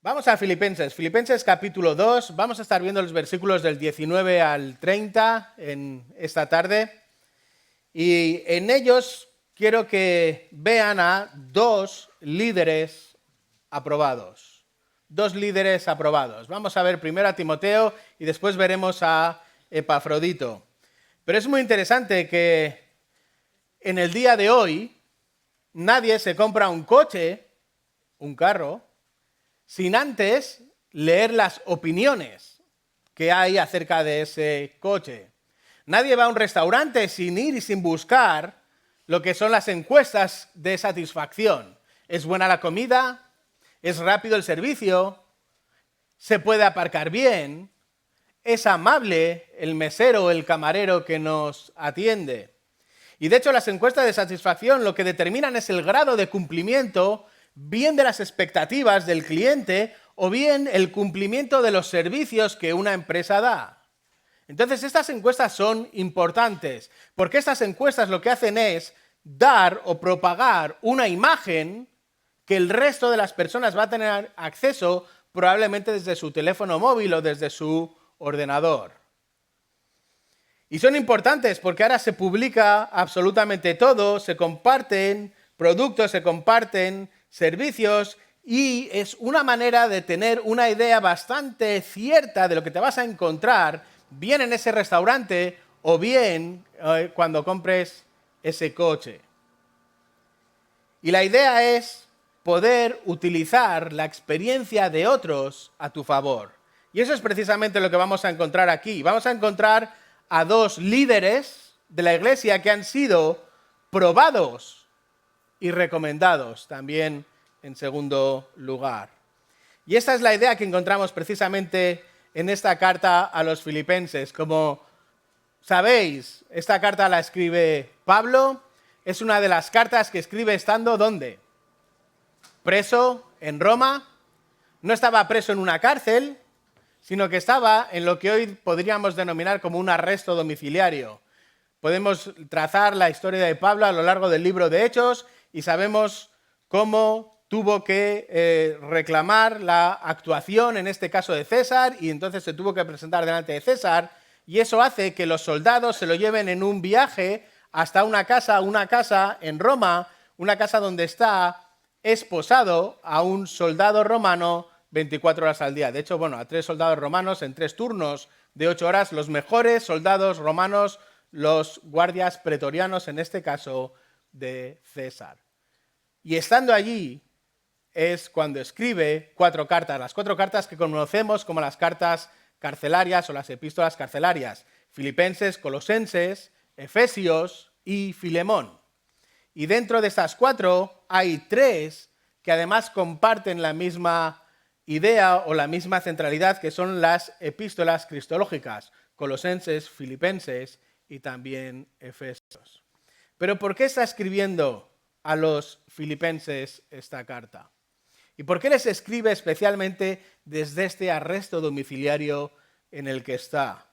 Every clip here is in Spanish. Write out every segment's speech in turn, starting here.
Vamos a Filipenses capítulo 2, vamos a estar viendo los versículos del 19 al 30 en esta tarde y en ellos quiero que vean a dos líderes aprobados. Dos líderes aprobados. Vamos a ver primero a Timoteo y después veremos a Epafrodito. Pero es muy interesante que en el día de hoy nadie se compra un coche, un carro, sin antes leer las opiniones que hay acerca de ese coche. Nadie va a un restaurante sin ir y sin buscar lo que son las encuestas de satisfacción. ¿Es buena la comida? ¿Es rápido el servicio? ¿Se puede aparcar bien? ¿Es amable el mesero o el camarero que nos atiende? Y de hecho las encuestas de satisfacción lo que determinan es el grado de cumplimiento bien de las expectativas del cliente o bien el cumplimiento de los servicios que una empresa da. Entonces estas encuestas son importantes porque estas encuestas lo que hacen es dar o propagar una imagen que el resto de las personas va a tener acceso probablemente desde su teléfono móvil o desde su ordenador. Y son importantes porque ahora se publica absolutamente todo, se comparten productos, se comparten servicios y es una manera de tener una idea bastante cierta de lo que te vas a encontrar bien en ese restaurante o bien cuando compres ese coche. Y la idea es poder utilizar la experiencia de otros a tu favor. Y eso es precisamente lo que vamos a encontrar aquí. Vamos a encontrar a dos líderes de la iglesia que han sido probados y recomendados también en segundo lugar. Y esta es la idea que encontramos precisamente en esta carta a los filipenses. Como sabéis, esta carta la escribe Pablo. Es una de las cartas que escribe estando ¿dónde? Preso en Roma. No estaba preso en una cárcel, sino que estaba en lo que hoy podríamos denominar como un arresto domiciliario. Podemos trazar la historia de Pablo a lo largo del libro de Hechos y sabemos cómo tuvo que reclamar la actuación, en este caso de César, y entonces se tuvo que presentar delante de César, y eso hace que los soldados se lo lleven en un viaje hasta una casa en Roma, una casa donde está esposado a un soldado romano 24 horas al día. De hecho, a 3 soldados romanos en 3 turnos de 8 horas, los mejores soldados romanos, los guardias pretorianos, en este caso de César. Y estando allí es cuando escribe 4 cartas, las 4 cartas que conocemos como las cartas carcelarias o las epístolas carcelarias: Filipenses, Colosenses, Efesios y Filemón. Y dentro de estas 4 hay 3 que además comparten la misma idea o la misma centralidad, que son las epístolas cristológicas: Colosenses, Filipenses y también Efesios. Pero ¿por qué está escribiendo a los filipenses esta carta? ¿Y por qué les escribe especialmente desde este arresto domiciliario en el que está?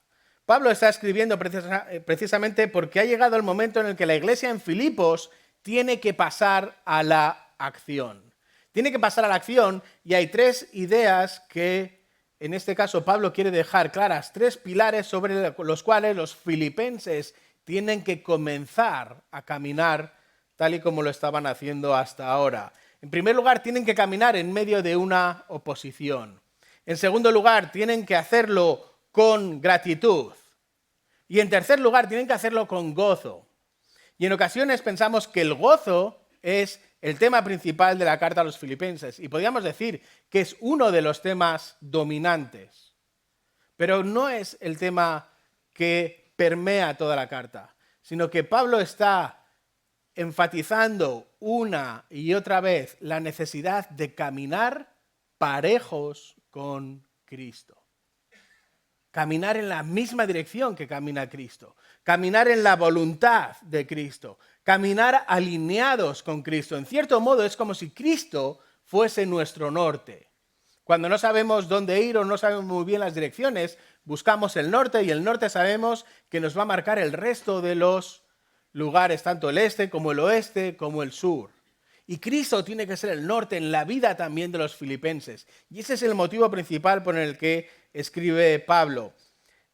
Pablo está escribiendo precisamente porque ha llegado el momento en el que la iglesia en Filipos tiene que pasar a la acción. Tiene que pasar a la acción y hay 3 ideas que en este caso Pablo quiere dejar claras, 3 pilares sobre los cuales los filipenses tienen que comenzar a caminar tal y como lo estaban haciendo hasta ahora. En primer lugar, tienen que caminar en medio de una oposición. En segundo lugar, tienen que hacerlo con gratitud. Y en tercer lugar, tienen que hacerlo con gozo. Y en ocasiones pensamos que el gozo es el tema principal de la carta a los filipenses. Y podríamos decir que es uno de los temas dominantes. Pero no es el tema que permea toda la carta, sino que Pablo está enfatizando una y otra vez la necesidad de caminar parejos con Cristo. Caminar en la misma dirección que camina Cristo. Caminar en la voluntad de Cristo. Caminar alineados con Cristo. En cierto modo es como si Cristo fuese nuestro norte. Cuando no sabemos dónde ir o no sabemos muy bien las direcciones, buscamos el norte y el norte sabemos que nos va a marcar el resto de los lugares, tanto el este como el oeste como el sur. Y Cristo tiene que ser el norte en la vida también de los filipenses. Y ese es el motivo principal por el que escribe Pablo.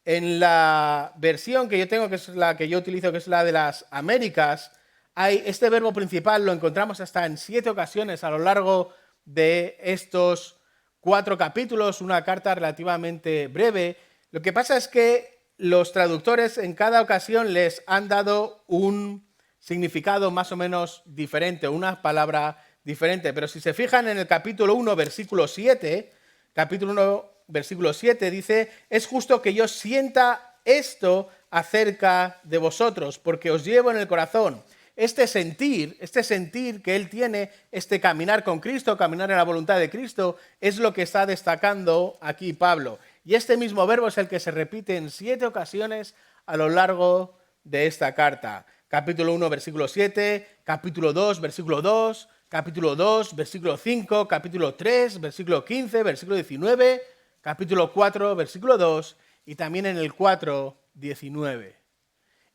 En la versión que yo tengo, que es la que yo utilizo, que es la de las Américas, hay este verbo principal, lo encontramos hasta en 7 ocasiones a lo largo de estos 4 capítulos, una carta relativamente breve. Lo que pasa es que los traductores en cada ocasión les han dado un significado más o menos diferente, una palabra diferente. Pero si se fijan en el capítulo 1, versículo 7, capítulo 1, versículo 7 dice, es justo que yo sienta esto acerca de vosotros, porque os llevo en el corazón. Este sentir que él tiene, este caminar con Cristo, caminar en la voluntad de Cristo, es lo que está destacando aquí Pablo. Y este mismo verbo es el que se repite en 7 ocasiones a lo largo de esta carta. Capítulo 1, versículo 7, capítulo 2, versículo 2, capítulo 2, versículo 5, capítulo 3, versículo 15, versículo 19, capítulo 4, versículo 2 y también en el 4, 19.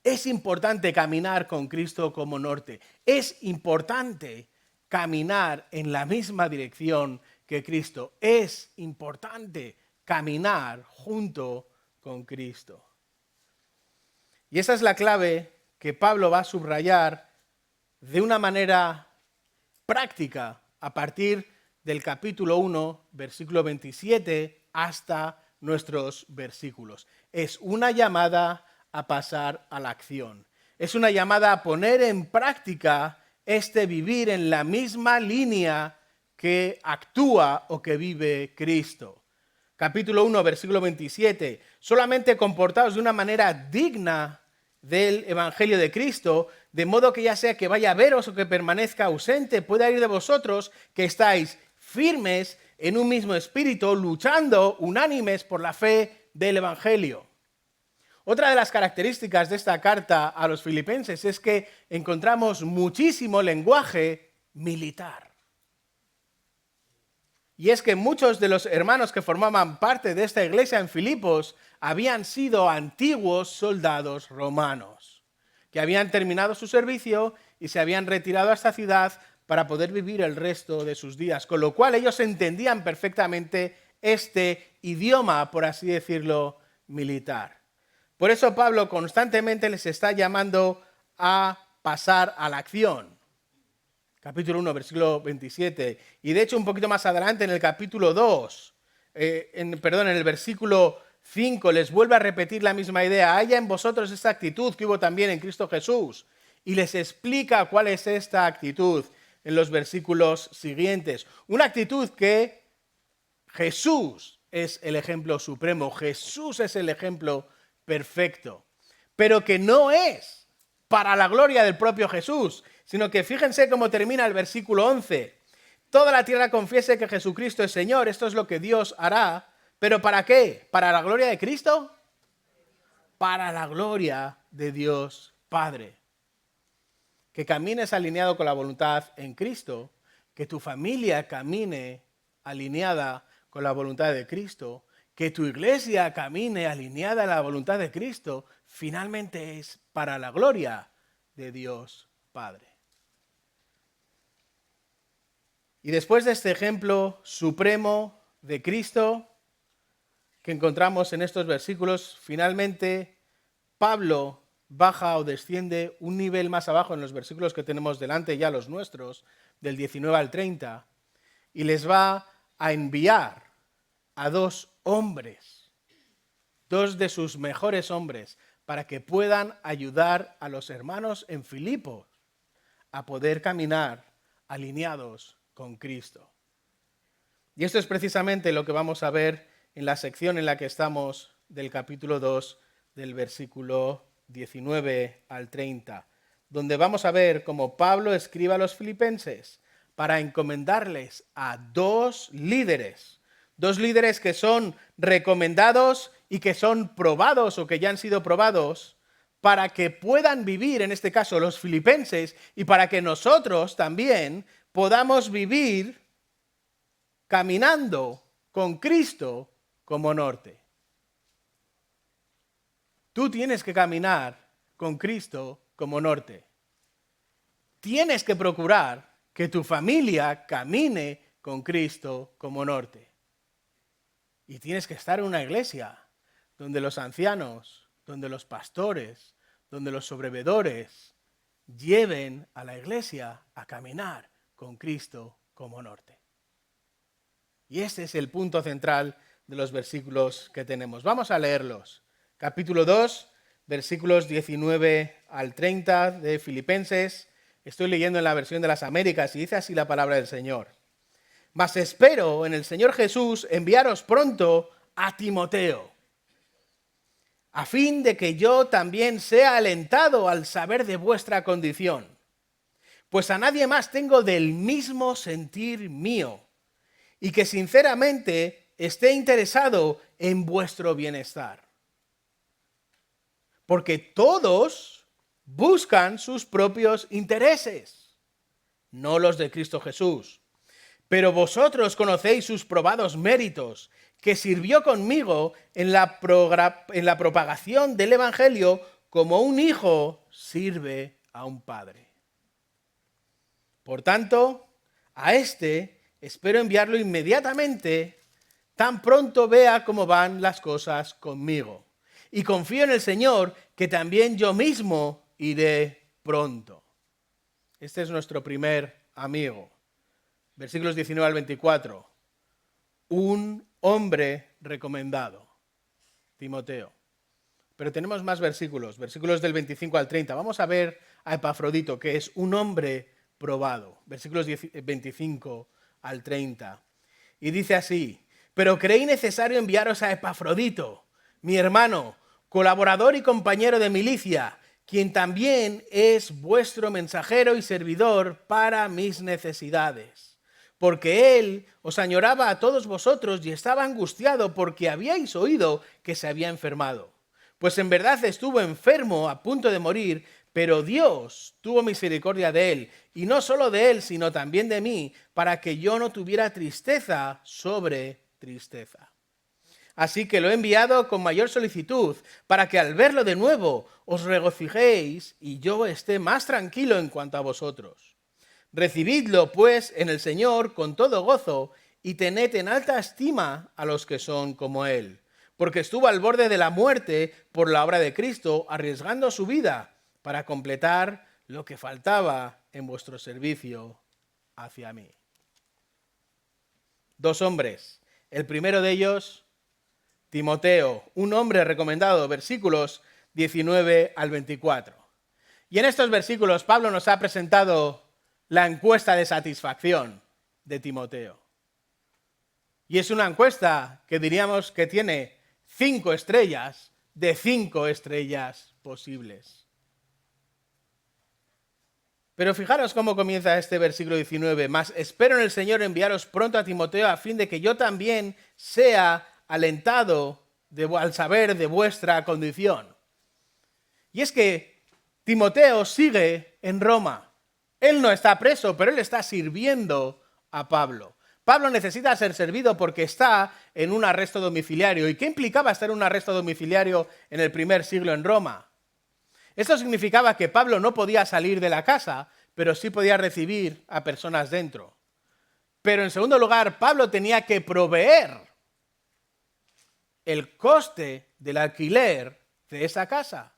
Es importante caminar con Cristo como norte. Es importante caminar en la misma dirección que Cristo. Es importante caminar junto con Cristo. Y esa es la clave que Pablo va a subrayar de una manera práctica a partir del capítulo 1, versículo 27, hasta nuestros versículos. Es una llamada a pasar a la acción. Es una llamada a poner en práctica este vivir en la misma línea que actúa o que vive Cristo. Capítulo 1, versículo 27. Solamente comportaos de una manera digna del Evangelio de Cristo, de modo que ya sea que vaya a veros o que permanezca ausente, pueda ir de vosotros que estáis firmes en un mismo espíritu, luchando unánimes por la fe del Evangelio. Otra de las características de esta carta a los filipenses es que encontramos muchísimo lenguaje militar. Y es que muchos de los hermanos que formaban parte de esta iglesia en Filipos habían sido antiguos soldados romanos, que habían terminado su servicio y se habían retirado a esta ciudad para poder vivir el resto de sus días, con lo cual ellos entendían perfectamente este idioma, por así decirlo, militar. Por eso Pablo constantemente les está llamando a pasar a la acción. Capítulo 1, versículo 27. Y de hecho un poquito más adelante en el capítulo 2, en el versículo 5 les vuelve a repetir la misma idea. Haya en vosotros esta actitud que hubo también en Cristo Jesús. Y les explica cuál es esta actitud en los versículos siguientes. Una actitud que Jesús es el ejemplo supremo, Jesús es el ejemplo perfecto, pero que no es para la gloria del propio Jesús, sino que fíjense cómo termina el versículo 11. Toda la tierra confiese que Jesucristo es Señor, esto es lo que Dios hará, pero ¿para qué? ¿Para la gloria de Cristo? Para la gloria de Dios Padre. Que camines alineado con la voluntad en Cristo, que tu familia camine alineada con la voluntad de Cristo, que tu iglesia camine alineada a la voluntad de Cristo, finalmente es para la gloria de Dios Padre. Y después de este ejemplo supremo de Cristo que encontramos en estos versículos, finalmente Pablo baja o desciende un nivel más abajo en los versículos que tenemos delante, ya los nuestros, del 19 al 30, y les va a enviar a 2 hombres, 2 de sus mejores hombres, para que puedan ayudar a los hermanos en Filipos a poder caminar alineados con Cristo. Y esto es precisamente lo que vamos a ver en la sección en la que estamos del capítulo 2, del versículo 19 al 30, donde vamos a ver cómo Pablo escribe a los filipenses para encomendarles a 2 líderes que son recomendados y que son probados o que ya han sido probados para que puedan vivir, en este caso los filipenses, y para que nosotros también podamos vivir caminando con Cristo como norte. Tú tienes que caminar con Cristo como norte. Tienes que procurar que tu familia camine con Cristo como norte. Y tienes que estar en una iglesia donde los ancianos, donde los pastores, donde los sobrevedores lleven a la iglesia a caminar con Cristo como norte. Y ese es el punto central de los versículos que tenemos. Vamos a leerlos. Capítulo 2, versículos 19 al 30 de Filipenses. Estoy leyendo en la versión de las Américas y dice así la palabra del Señor. Mas espero en el Señor Jesús enviaros pronto a Timoteo, a fin de que yo también sea alentado al saber de vuestra condición. Pues a nadie más tengo del mismo sentir mío, y que sinceramente esté interesado en vuestro bienestar. Porque todos buscan sus propios intereses, no los de Cristo Jesús. Pero vosotros conocéis sus probados méritos, que sirvió conmigo en la propagación del Evangelio como un hijo sirve a un padre. Por tanto, a este espero enviarlo inmediatamente, tan pronto vea cómo van las cosas conmigo. Y confío en el Señor, que también yo mismo iré pronto. Este es nuestro primer amigo. Versículos 19 al 24. Un hombre recomendado, Timoteo. Pero tenemos más versículos, versículos del 25 al 30. Vamos a ver a Epafrodito, que es un hombre probado. Versículos 25 al 30. Y dice así: pero creí necesario enviaros a Epafrodito, mi hermano, colaborador y compañero de milicia, quien también es vuestro mensajero y servidor para mis necesidades. Porque él os añoraba a todos vosotros y estaba angustiado porque habíais oído que se había enfermado. Pues en verdad estuvo enfermo a punto de morir, pero Dios tuvo misericordia de él, y no solo de él, sino también de mí, para que yo no tuviera tristeza sobre tristeza. Así que lo he enviado con mayor solicitud, para que al verlo de nuevo os regocijéis y yo esté más tranquilo en cuanto a vosotros. Recibidlo, pues, en el Señor con todo gozo y tened en alta estima a los que son como él, porque estuvo al borde de la muerte por la obra de Cristo, arriesgando su vida para completar lo que faltaba en vuestro servicio hacia mí. Dos hombres. El primero de ellos, Timoteo, un hombre recomendado, versículos 19 al 24. Y en estos versículos Pablo nos ha presentado la encuesta de satisfacción de Timoteo. Y es una encuesta que diríamos que tiene 5 estrellas de 5 estrellas posibles. Pero fijaros cómo comienza este versículo 19. Mas espero en el Señor enviaros pronto a Timoteo a fin de que yo también sea alentado al saber de vuestra condición. Y es que Timoteo sigue en Roma. Él no está preso, pero él está sirviendo a Pablo. Pablo necesita ser servido porque está en un arresto domiciliario. ¿Y qué implicaba estar en un arresto domiciliario en el primer siglo en Roma? Esto significaba que Pablo no podía salir de la casa, pero sí podía recibir a personas dentro. Pero en segundo lugar, Pablo tenía que proveer el coste del alquiler de esa casa.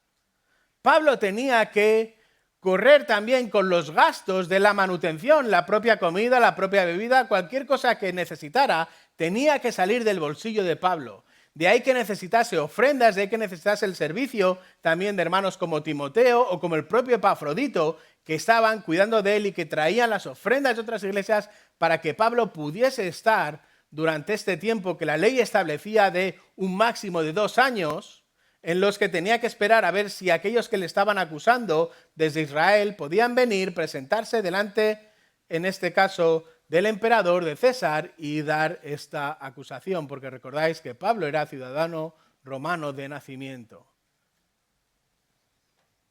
Pablo tenía que correr también con los gastos de la manutención, la propia comida, la propia bebida, cualquier cosa que necesitara, tenía que salir del bolsillo de Pablo. De ahí que necesitase ofrendas, de ahí que necesitase el servicio también de hermanos como Timoteo o como el propio Epafrodito, que estaban cuidando de él y que traían las ofrendas de otras iglesias para que Pablo pudiese estar durante este tiempo que la ley establecía de un máximo de 2 años, en los que tenía que esperar a ver si aquellos que le estaban acusando desde Israel podían venir, presentarse delante, en este caso, del emperador, de César, y dar esta acusación, porque recordáis que Pablo era ciudadano romano de nacimiento.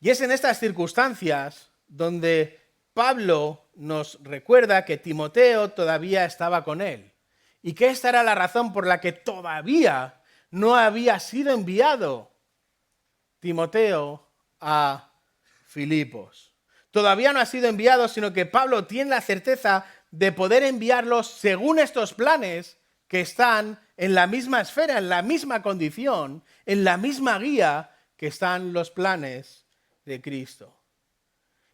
Y es en estas circunstancias donde Pablo nos recuerda que Timoteo todavía estaba con él, y que esta era la razón por la que todavía no había sido enviado Timoteo a Filipos. Todavía no ha sido enviado, sino que Pablo tiene la certeza de poder enviarlos según estos planes que están en la misma esfera, en la misma condición, en la misma guía que están los planes de Cristo.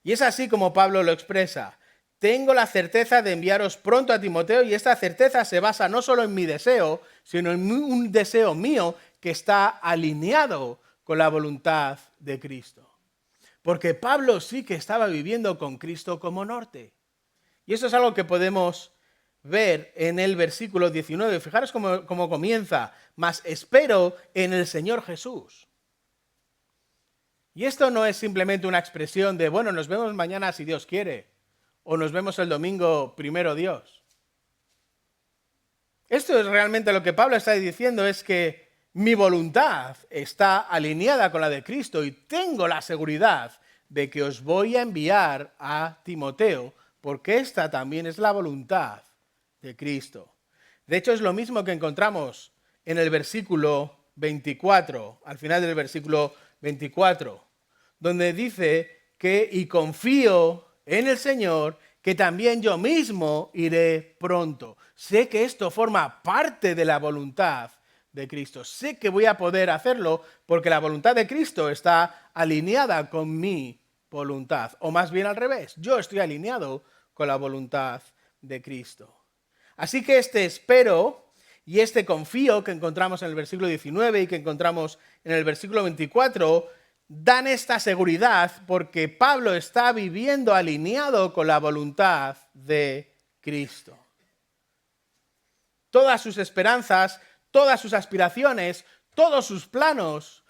Y es así como Pablo lo expresa. Tengo la certeza de enviaros pronto a Timoteo, y esta certeza se basa no solo en mi deseo, sino en un deseo mío que está alineado con la voluntad de Cristo. Porque Pablo sí que estaba viviendo con Cristo como norte. Y eso es algo que podemos ver en el versículo 19. Fijaros cómo comienza. Mas espero en el Señor Jesús. Y esto no es simplemente una expresión de, bueno, nos vemos mañana si Dios quiere. O nos vemos el domingo primero Dios. Esto es realmente lo que Pablo está diciendo, es que mi voluntad está alineada con la de Cristo y tengo la seguridad de que os voy a enviar a Timoteo, porque esta también es la voluntad de Cristo. De hecho, es lo mismo que encontramos en el versículo 24, al final del versículo 24, donde dice que y confío en el Señor, que también yo mismo iré pronto. Sé que esto forma parte de la voluntad de Cristo. Sé que voy a poder hacerlo porque la voluntad de Cristo está alineada con mi voluntad. O más bien al revés, yo estoy alineado con la voluntad de Cristo. Así que este espero y este confío que encontramos en el versículo 19 y que encontramos en el versículo 24 dan esta seguridad porque Pablo está viviendo alineado con la voluntad de Cristo. Todas sus esperanzas, todas sus aspiraciones, todos sus planes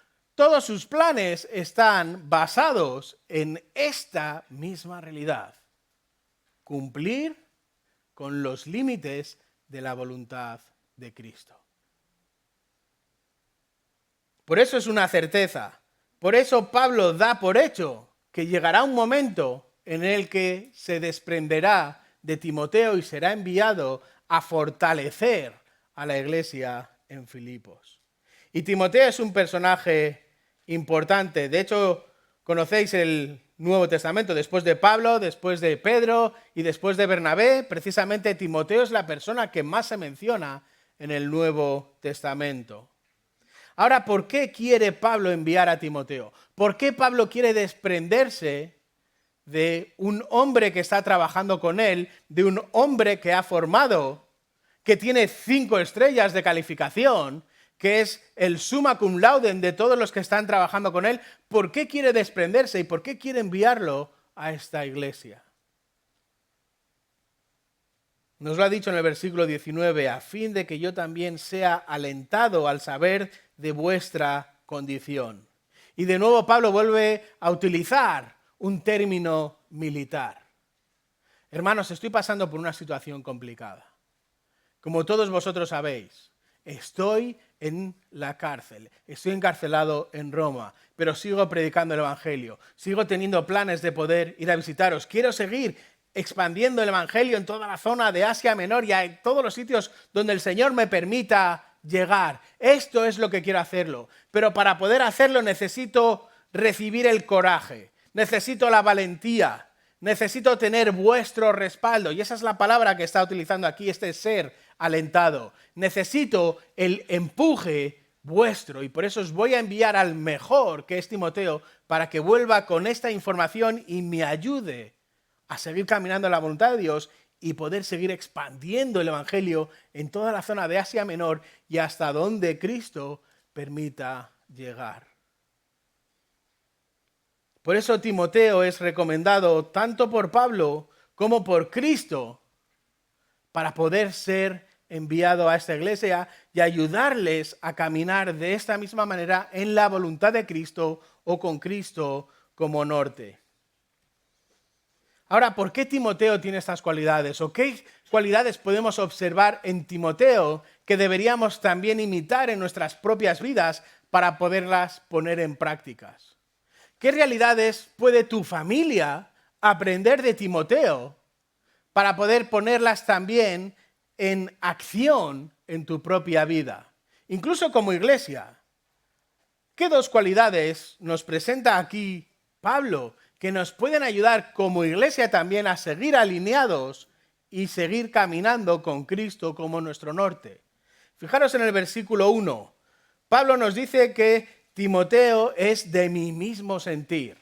están basados en esta misma realidad. Cumplir con los límites de la voluntad de Cristo. Por eso es una certeza. Por eso Pablo da por hecho que llegará un momento en el que se desprenderá de Timoteo y será enviado a fortalecer a la iglesia en Filipos. Y Timoteo es un personaje importante. De hecho, conocéis el Nuevo Testamento. Después de Pablo, después de Pedro y después de Bernabé, precisamente Timoteo es la persona que más se menciona en el Nuevo Testamento. Ahora, ¿por qué quiere Pablo enviar a Timoteo? ¿Por qué Pablo quiere desprenderse de un hombre que está trabajando con él, de un hombre que ha formado, que tiene 5 estrellas de calificación, que es el summa cum laude de todos los que están trabajando con él? ¿Por qué quiere desprenderse y por qué quiere enviarlo a esta iglesia? Nos lo ha dicho en el versículo 19, a fin de que yo también sea alentado al saber de vuestra condición. Y de nuevo Pablo vuelve a utilizar un término militar. Hermanos, estoy pasando por una situación complicada. Como todos vosotros sabéis, estoy en la cárcel, estoy encarcelado en Roma, pero sigo predicando el Evangelio, sigo teniendo planes de poder ir a visitaros, quiero seguir expandiendo el Evangelio en toda la zona de Asia Menor y en todos los sitios donde el Señor me permita llegar. Esto es lo que quiero hacerlo, pero para poder hacerlo necesito recibir el coraje, necesito la valentía, necesito tener vuestro respaldo, y esa es la palabra que está utilizando aquí, este ser alentado. Necesito el empuje vuestro, y por eso os voy a enviar al mejor, que es Timoteo, para que vuelva con esta información y me ayude a seguir caminando en la voluntad de Dios y poder seguir expandiendo el Evangelio en toda la zona de Asia Menor y hasta donde Cristo permita llegar. Por eso Timoteo es recomendado tanto por Pablo como por Cristo para poder ser enviado a esta iglesia y ayudarles a caminar de esta misma manera en la voluntad de Cristo o con Cristo como norte. Ahora, ¿por qué Timoteo tiene estas cualidades? ¿O qué cualidades podemos observar en Timoteo que deberíamos también imitar en nuestras propias vidas para poderlas poner en prácticas? ¿Qué realidades puede tu familia aprender de Timoteo para poder ponerlas también en acción en tu propia vida? Incluso como iglesia. ¿Qué 2 cualidades nos presenta aquí Pablo que nos pueden ayudar como iglesia también a seguir alineados y seguir caminando con Cristo como nuestro norte. Fijaros en el versículo 1. Pablo nos dice que Timoteo es de mi mismo sentir.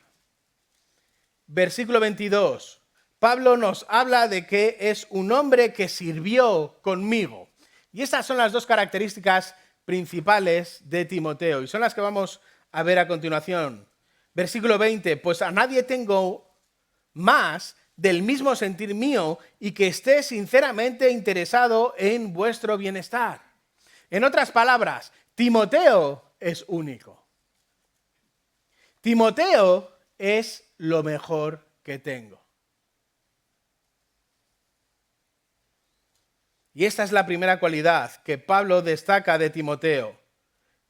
Versículo 22. Pablo nos habla de que es un hombre que sirvió conmigo. Y estas son las dos características principales de Timoteo y son las que vamos a ver a continuación. Versículo 20. Pues a nadie tengo más del mismo sentir mío y que esté sinceramente interesado en vuestro bienestar. En otras palabras, Timoteo es único. Timoteo es lo mejor que tengo. Y esta es la primera cualidad que Pablo destaca de Timoteo.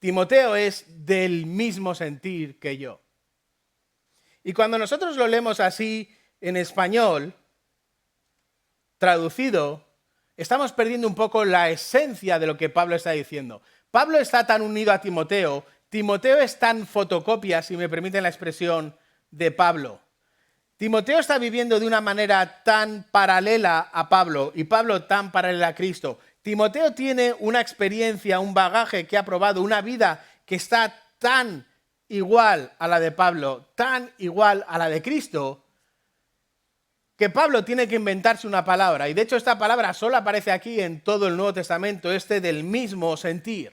Timoteo es del mismo sentir que yo. Y cuando nosotros lo leemos así en español, traducido, estamos perdiendo un poco la esencia de lo que Pablo está diciendo. Pablo está tan unido a Timoteo, Timoteo es tan fotocopia, si me permiten la expresión, de Pablo. Timoteo está viviendo de una manera tan paralela a Pablo y Pablo tan paralela a Cristo. Timoteo tiene una experiencia, un bagaje que ha probado, una vida que está tan igual a la de Pablo, tan igual a la de Cristo, que Pablo tiene que inventarse una palabra. Y de hecho esta palabra solo aparece aquí en todo el Nuevo Testamento, del mismo sentir.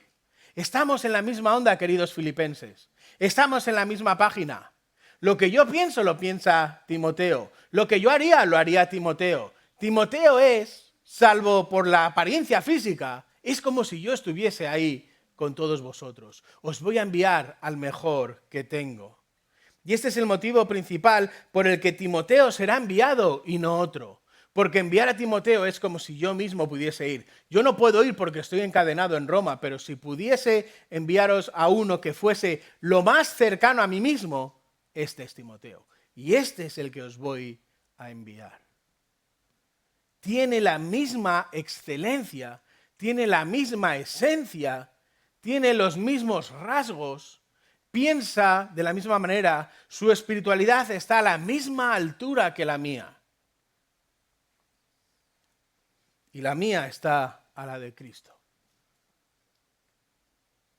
Estamos en la misma onda, queridos filipenses. Estamos en la misma página. Lo que yo pienso lo piensa Timoteo. Lo que yo haría lo haría Timoteo. Timoteo es, salvo por la apariencia física, es como si yo estuviese ahí con todos vosotros. Os voy a enviar al mejor que tengo. Y este es el motivo principal por el que Timoteo será enviado y no otro. Porque enviar a Timoteo es como si yo mismo pudiese ir. Yo no puedo ir porque estoy encadenado en Roma, pero si pudiese enviaros a uno que fuese lo más cercano a mí mismo, este es Timoteo. Y este es el que os voy a enviar. Tiene la misma excelencia, tiene la misma esencia, tiene los mismos rasgos, piensa de la misma manera, su espiritualidad está a la misma altura que la mía. Y la mía está a la de Cristo.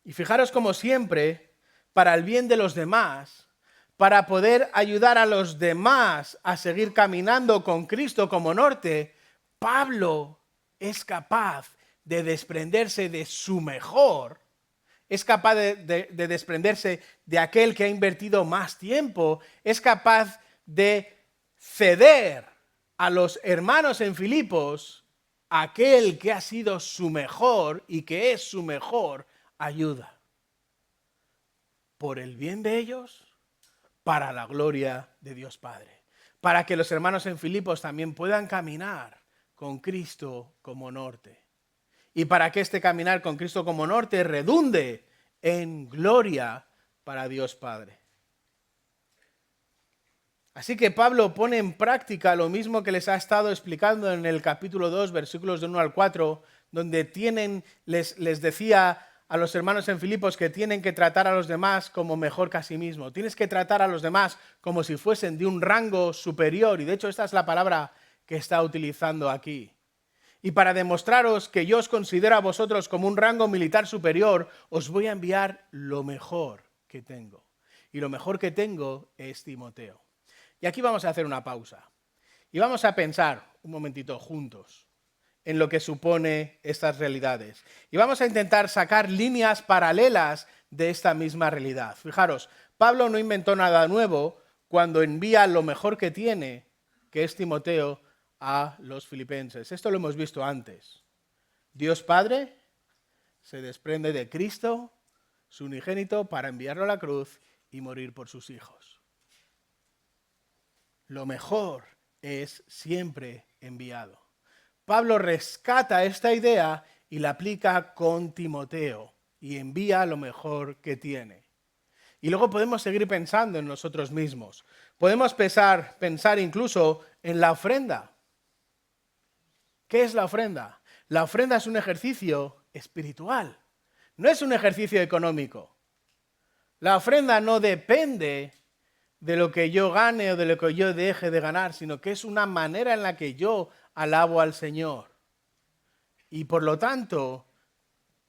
Y fijaros como siempre, para el bien de los demás, para poder ayudar a los demás a seguir caminando con Cristo como norte, Pablo es capaz de desprenderse de su mejor, es capaz de desprenderse de aquel que ha invertido más tiempo, es capaz de ceder a los hermanos en Filipos aquel que ha sido su mejor y que es su mejor ayuda. Por el bien de ellos, para la gloria de Dios Padre. Para que los hermanos en Filipos también puedan caminar con Cristo como norte. Y para que este caminar con Cristo como norte redunde en gloria para Dios Padre. Así que Pablo pone en práctica lo mismo que les ha estado explicando en el capítulo 2, versículos de 1 al 4, donde les decía a los hermanos en Filipos que tienen que tratar a los demás como mejor que a sí mismo. Tienes que tratar a los demás como si fuesen de un rango superior. Y de hecho esta es la palabra que está utilizando aquí. Y para demostraros que yo os considero a vosotros como un rango militar superior, os voy a enviar lo mejor que tengo. Y lo mejor que tengo es Timoteo. Y aquí vamos a hacer una pausa. Y vamos a pensar un momentito juntos en lo que supone estas realidades. Y vamos a intentar sacar líneas paralelas de esta misma realidad. Fijaros, Pablo no inventó nada nuevo cuando envía lo mejor que tiene, que es Timoteo, a los filipenses. Esto lo hemos visto antes. Dios Padre se desprende de Cristo, su unigénito, para enviarlo a la cruz y morir por sus hijos. Lo mejor es siempre enviado. Pablo rescata esta idea y la aplica con Timoteo y envía lo mejor que tiene. Y luego podemos seguir pensando en nosotros mismos. Podemos pensar incluso en la ofrenda. ¿Qué es la ofrenda? La ofrenda es un ejercicio espiritual, no es un ejercicio económico. La ofrenda no depende de lo que yo gane o de lo que yo deje de ganar, sino que es una manera en la que yo alabo al Señor. Y por lo tanto,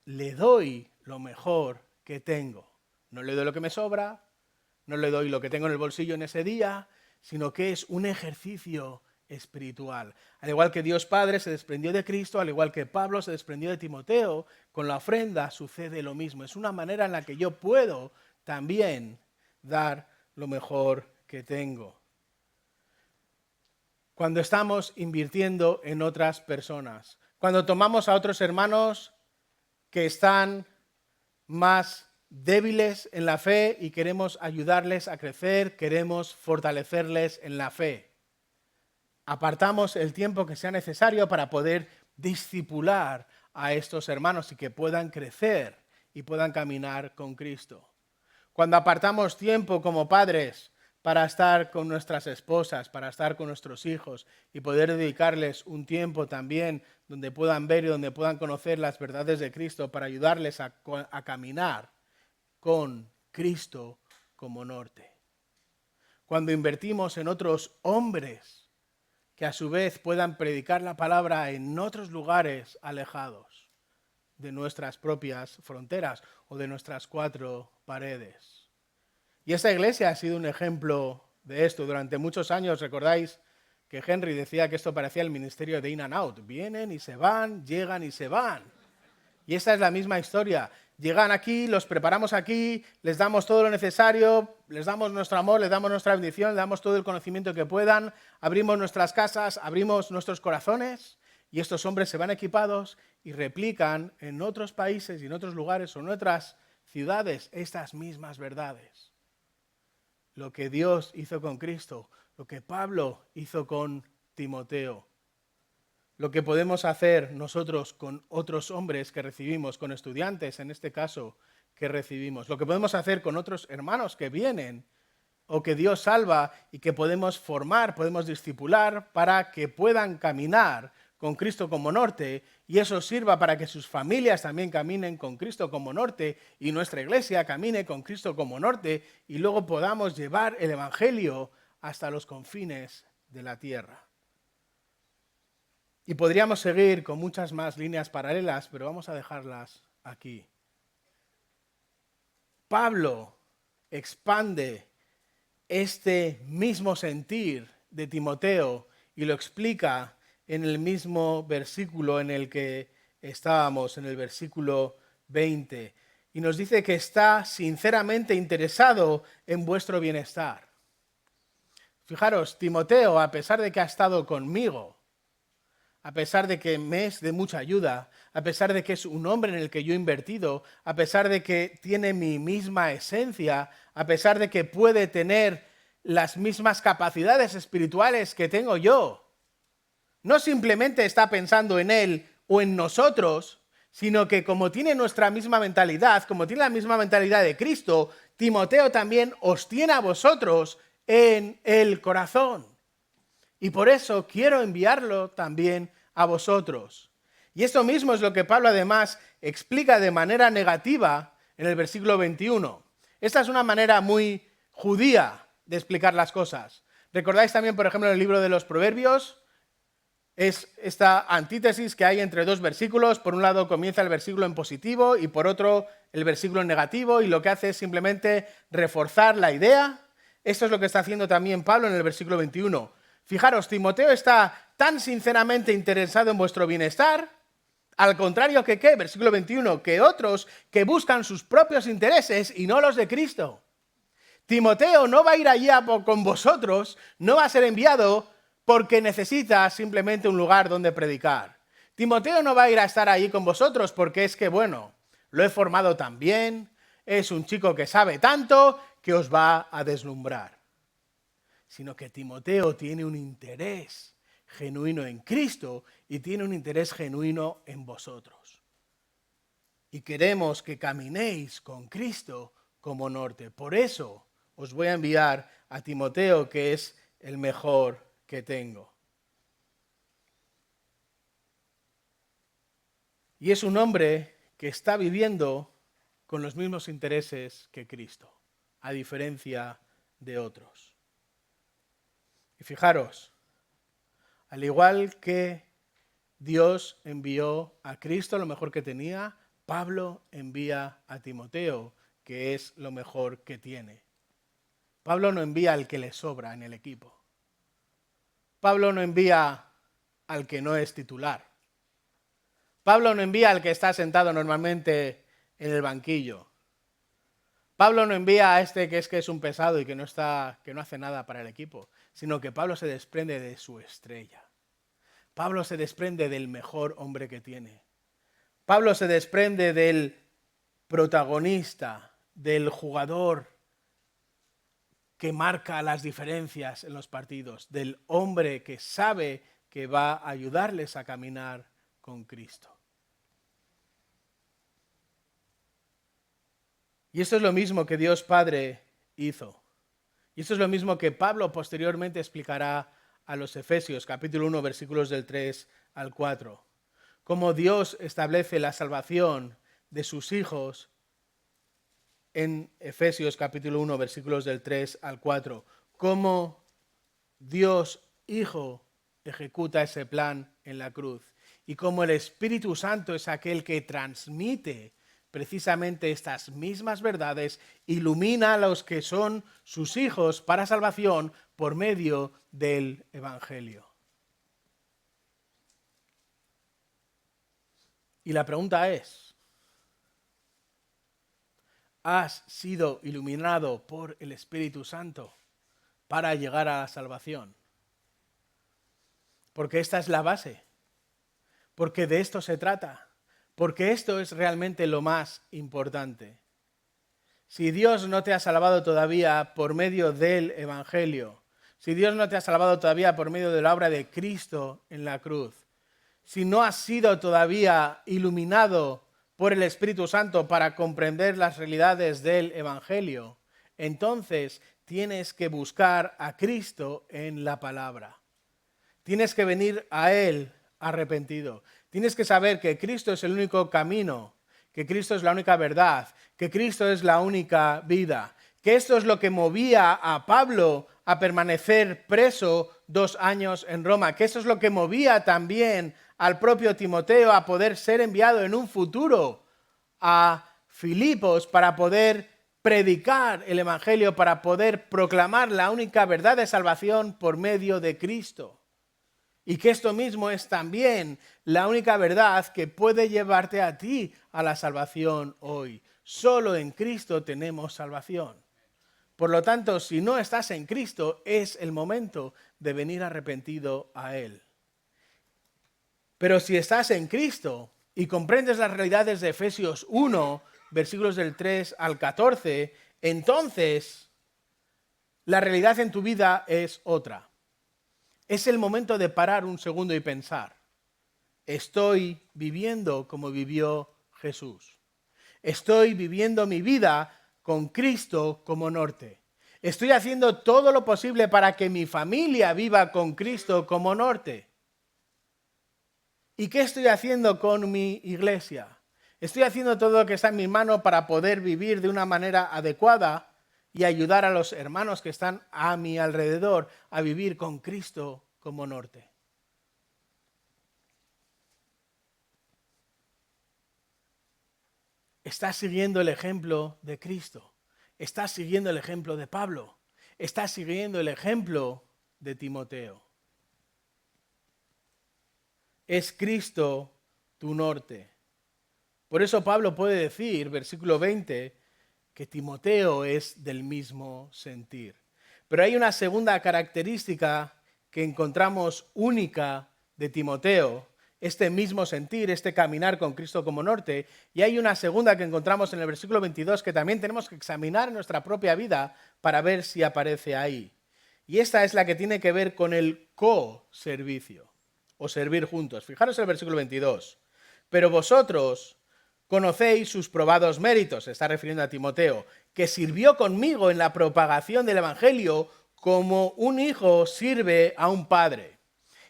le doy lo mejor que tengo. No le doy lo que me sobra, no le doy lo que tengo en el bolsillo en ese día, sino que es un ejercicio espiritual. Al igual que Dios Padre se desprendió de Cristo, al igual que Pablo se desprendió de Timoteo, con la ofrenda sucede lo mismo. Es una manera en la que yo puedo también dar lo mejor que tengo. Cuando estamos invirtiendo en otras personas, cuando tomamos a otros hermanos que están más débiles en la fe y queremos ayudarles a crecer, queremos fortalecerles en la fe. Apartamos el tiempo que sea necesario para poder discipular a estos hermanos y que puedan crecer y puedan caminar con Cristo. Cuando apartamos tiempo como padres para estar con nuestras esposas, para estar con nuestros hijos y poder dedicarles un tiempo también donde puedan ver y donde puedan conocer las verdades de Cristo para ayudarles a caminar con Cristo como norte. Cuando invertimos en otros hombres que a su vez puedan predicar la palabra en otros lugares alejados de nuestras propias fronteras o de nuestras cuatro paredes. Y esta iglesia ha sido un ejemplo de esto. Durante muchos años, recordáis que Henry decía que esto parecía el ministerio de In and Out. Vienen y se van, llegan y se van. Y esta es la misma historia. Llegan aquí, los preparamos aquí, les damos todo lo necesario, les damos nuestro amor, les damos nuestra bendición, les damos todo el conocimiento que puedan, abrimos nuestras casas, abrimos nuestros corazones y estos hombres se van equipados y replican en otros países y en otros lugares o en otras ciudades estas mismas verdades. Lo que Dios hizo con Cristo, lo que Pablo hizo con Timoteo. Lo que podemos hacer nosotros con otros hombres que recibimos, con estudiantes en este caso que recibimos, lo que podemos hacer con otros hermanos que vienen o que Dios salva y que podemos formar, podemos discipular para que puedan caminar con Cristo como norte y eso sirva para que sus familias también caminen con Cristo como norte y nuestra iglesia camine con Cristo como norte y luego podamos llevar el Evangelio hasta los confines de la tierra. Y podríamos seguir con muchas más líneas paralelas, pero vamos a dejarlas aquí. Pablo expande este mismo sentir de Timoteo y lo explica en el mismo versículo en el que estábamos, en el versículo 20. Y nos dice que está sinceramente interesado en vuestro bienestar. Fijaros, Timoteo, a pesar de que ha estado conmigo, a pesar de que me es de mucha ayuda, a pesar de que es un hombre en el que yo he invertido, a pesar de que tiene mi misma esencia, a pesar de que puede tener las mismas capacidades espirituales que tengo yo, no simplemente está pensando en él o en nosotros, sino que como tiene nuestra misma mentalidad, como tiene la misma mentalidad de Cristo, Timoteo también os tiene a vosotros en el corazón. Y por eso quiero enviarlo también a vosotros. Y esto mismo es lo que Pablo además explica de manera negativa en el versículo 21. Esta es una manera muy judía de explicar las cosas. ¿Recordáis también, por ejemplo, en el libro de los Proverbios? Es esta antítesis que hay entre dos versículos. Por un lado comienza el versículo en positivo y por otro el versículo en negativo y lo que hace es simplemente reforzar la idea. Esto es lo que está haciendo también Pablo en el versículo 21. Fijaros, Timoteo está tan sinceramente interesado en vuestro bienestar, al contrario que ¿qué? Versículo 21, que otros que buscan sus propios intereses y no los de Cristo. Timoteo no va a ir allí con vosotros, no va a ser enviado porque necesita simplemente un lugar donde predicar. Timoteo no va a ir a estar allí con vosotros porque es que, bueno, lo he formado tan bien, es un chico que sabe tanto que os va a deslumbrar. Sino que Timoteo tiene un interés genuino en Cristo y tiene un interés genuino en vosotros. Y queremos que caminéis con Cristo como norte. Por eso os voy a enviar a Timoteo, que es el mejor que tengo. Y es un hombre que está viviendo con los mismos intereses que Cristo, a diferencia de otros. Y fijaros, al igual que Dios envió a Cristo lo mejor que tenía, Pablo envía a Timoteo, que es lo mejor que tiene. Pablo no envía al que le sobra en el equipo. Pablo no envía al que no es titular. Pablo no envía al que está sentado normalmente en el banquillo. Pablo no envía a este que es un pesado y que no hace nada para el equipo, sino que Pablo se desprende de su estrella. Pablo se desprende del mejor hombre que tiene. Pablo se desprende del protagonista, del jugador que marca las diferencias en los partidos, del hombre que sabe que va a ayudarles a caminar con Cristo. Y esto es lo mismo que Dios Padre hizo. Y esto es lo mismo que Pablo posteriormente explicará a los Efesios, capítulo 1, versículos del 3 al 4. Cómo Dios establece la salvación de sus hijos en Efesios, capítulo 1, versículos del 3 al 4. Cómo Dios Hijo ejecuta ese plan en la cruz. Y cómo el Espíritu Santo es aquel que transmite precisamente estas mismas verdades, ilumina a los que son sus hijos para salvación por medio del Evangelio. Y la pregunta es, ¿has sido iluminado por el Espíritu Santo para llegar a la salvación? Porque esta es la base, porque de esto se trata. Porque esto es realmente lo más importante. Si Dios no te ha salvado todavía por medio del Evangelio, si Dios no te ha salvado todavía por medio de la obra de Cristo en la cruz, si no has sido todavía iluminado por el Espíritu Santo para comprender las realidades del Evangelio, entonces tienes que buscar a Cristo en la palabra. Tienes que venir a Él arrepentido. Tienes que saber que Cristo es el único camino, que Cristo es la única verdad, que Cristo es la única vida, que esto es lo que movía a Pablo a permanecer preso 2 años en Roma, que esto es lo que movía también al propio Timoteo a poder ser enviado en un futuro a Filipos para poder predicar el Evangelio, para poder proclamar la única verdad de salvación por medio de Cristo. Y que esto mismo es también la única verdad que puede llevarte a ti a la salvación hoy. Solo en Cristo tenemos salvación. Por lo tanto, si no estás en Cristo, es el momento de venir arrepentido a Él. Pero si estás en Cristo y comprendes las realidades de Efesios 1, versículos del 3 al 14, entonces la realidad en tu vida es otra. Es el momento de parar un segundo y pensar, estoy viviendo como vivió Jesús. Estoy viviendo mi vida con Cristo como norte. Estoy haciendo todo lo posible para que mi familia viva con Cristo como norte. ¿Y qué estoy haciendo con mi iglesia? Estoy haciendo todo lo que está en mi mano para poder vivir de una manera adecuada y ayudar a los hermanos que están a mi alrededor a vivir con Cristo como norte. Estás siguiendo el ejemplo de Cristo. Estás siguiendo el ejemplo de Pablo. Estás siguiendo el ejemplo de Timoteo. Es Cristo tu norte. Por eso Pablo puede decir, versículo 20, que Timoteo es del mismo sentir. Pero hay una segunda característica que encontramos única de Timoteo, este mismo sentir, este caminar con Cristo como norte, y hay una segunda que encontramos en el versículo 22 que también tenemos que examinar en nuestra propia vida para ver si aparece ahí. Y esta es la que tiene que ver con el co-servicio, o servir juntos. Fijaros el versículo 22. Pero vosotros conocéis sus probados méritos, se está refiriendo a Timoteo, que sirvió conmigo en la propagación del Evangelio como un hijo sirve a un padre.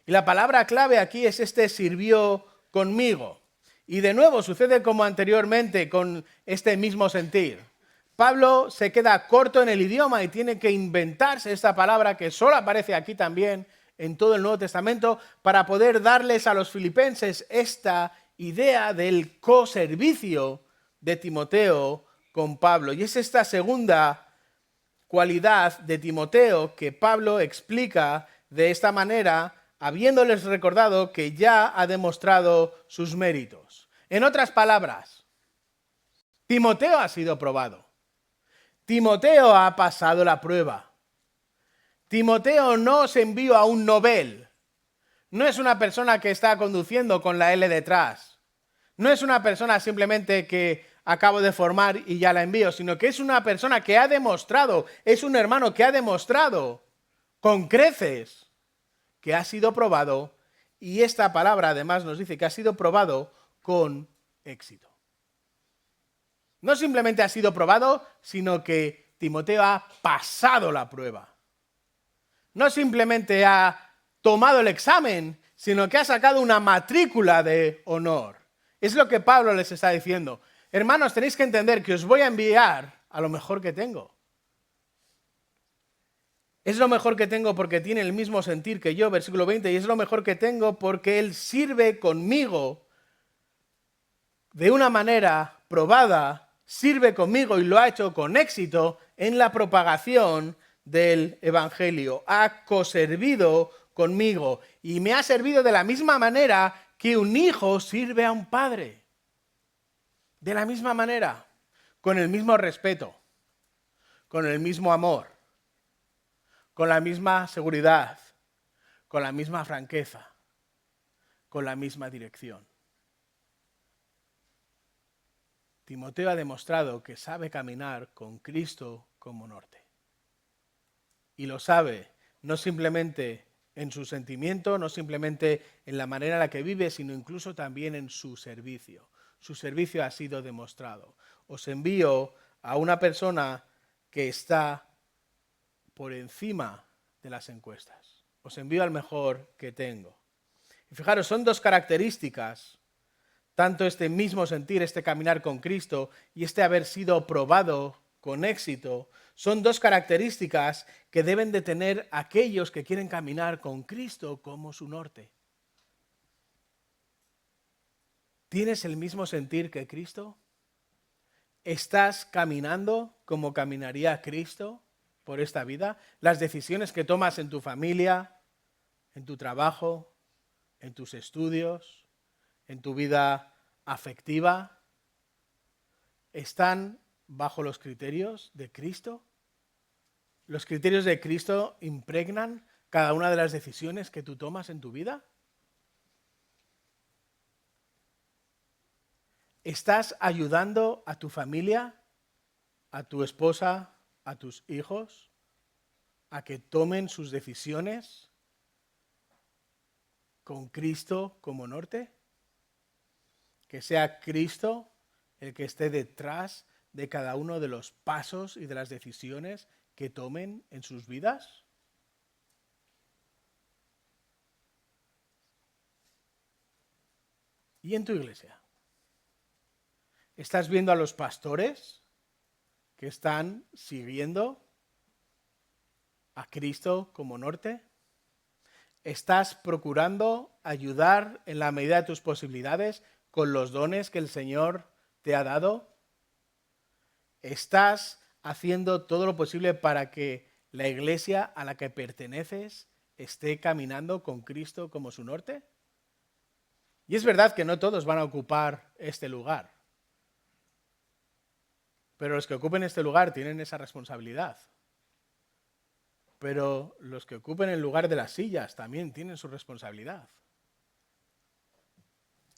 Y la palabra clave aquí es este sirvió conmigo. Y de nuevo sucede como anteriormente con este mismo sentir. Pablo se queda corto en el idioma y tiene que inventarse esta palabra que solo aparece aquí también en todo el Nuevo Testamento para poder darles a los filipenses esta idea del coservicio de Timoteo con Pablo. Y es esta segunda cualidad de Timoteo que Pablo explica de esta manera, habiéndoles recordado que ya ha demostrado sus méritos. En otras palabras, Timoteo ha sido probado. Timoteo ha pasado la prueba. Timoteo no se envió a un Nobel. No es una persona que está conduciendo con la L detrás. No es una persona simplemente que acabo de formar y ya la envío, sino que es una persona que ha demostrado, es un hermano que ha demostrado con creces que ha sido probado, y esta palabra además nos dice que ha sido probado con éxito. No simplemente ha sido probado, sino que Timoteo ha pasado la prueba. No simplemente ha tomado el examen, sino que ha sacado una matrícula de honor. Es lo que Pablo les está diciendo. Hermanos, tenéis que entender que os voy a enviar a lo mejor que tengo. Es lo mejor que tengo porque tiene el mismo sentir que yo, versículo 20, y es lo mejor que tengo porque Él sirve conmigo de una manera probada, sirve conmigo y lo ha hecho con éxito en la propagación del Evangelio. Ha coservido conmigo y me ha servido de la misma manera que un hijo sirve a un padre. De la misma manera, con el mismo respeto, con el mismo amor, con la misma seguridad, con la misma franqueza, con la misma dirección. Timoteo ha demostrado que sabe caminar con Cristo como norte. Y lo sabe, no simplemente en su sentimiento, no simplemente en la manera en la que vive, sino incluso también en su servicio. Su servicio ha sido demostrado. Os envío a una persona que está por encima de las encuestas. Os envío al mejor que tengo. Y fijaros, son dos características, tanto este mismo sentir, este caminar con Cristo y este haber sido probado con éxito, son dos características que deben de tener aquellos que quieren caminar con Cristo como su norte. ¿Tienes el mismo sentir que Cristo? ¿Estás caminando como caminaría Cristo por esta vida? Las decisiones que tomas en tu familia, en tu trabajo, en tus estudios, en tu vida afectiva, ¿están bajo los criterios de Cristo? ¿Los criterios de Cristo impregnan cada una de las decisiones que tú tomas en tu vida? ¿Estás ayudando a tu familia, a tu esposa, a tus hijos, a que tomen sus decisiones con Cristo como norte? Que sea Cristo el que esté detrás de cada uno de los pasos y de las decisiones que tomen en sus vidas. ¿Y en tu iglesia? ¿Estás viendo a los pastores que están siguiendo a Cristo como norte? ¿Estás procurando ayudar en la medida de tus posibilidades con los dones que el Señor te ha dado? ¿Estás haciendo todo lo posible para que la iglesia a la que perteneces esté caminando con Cristo como su norte? Y es verdad que no todos van a ocupar este lugar, pero los que ocupen este lugar tienen esa responsabilidad. Pero los que ocupen el lugar de las sillas también tienen su responsabilidad.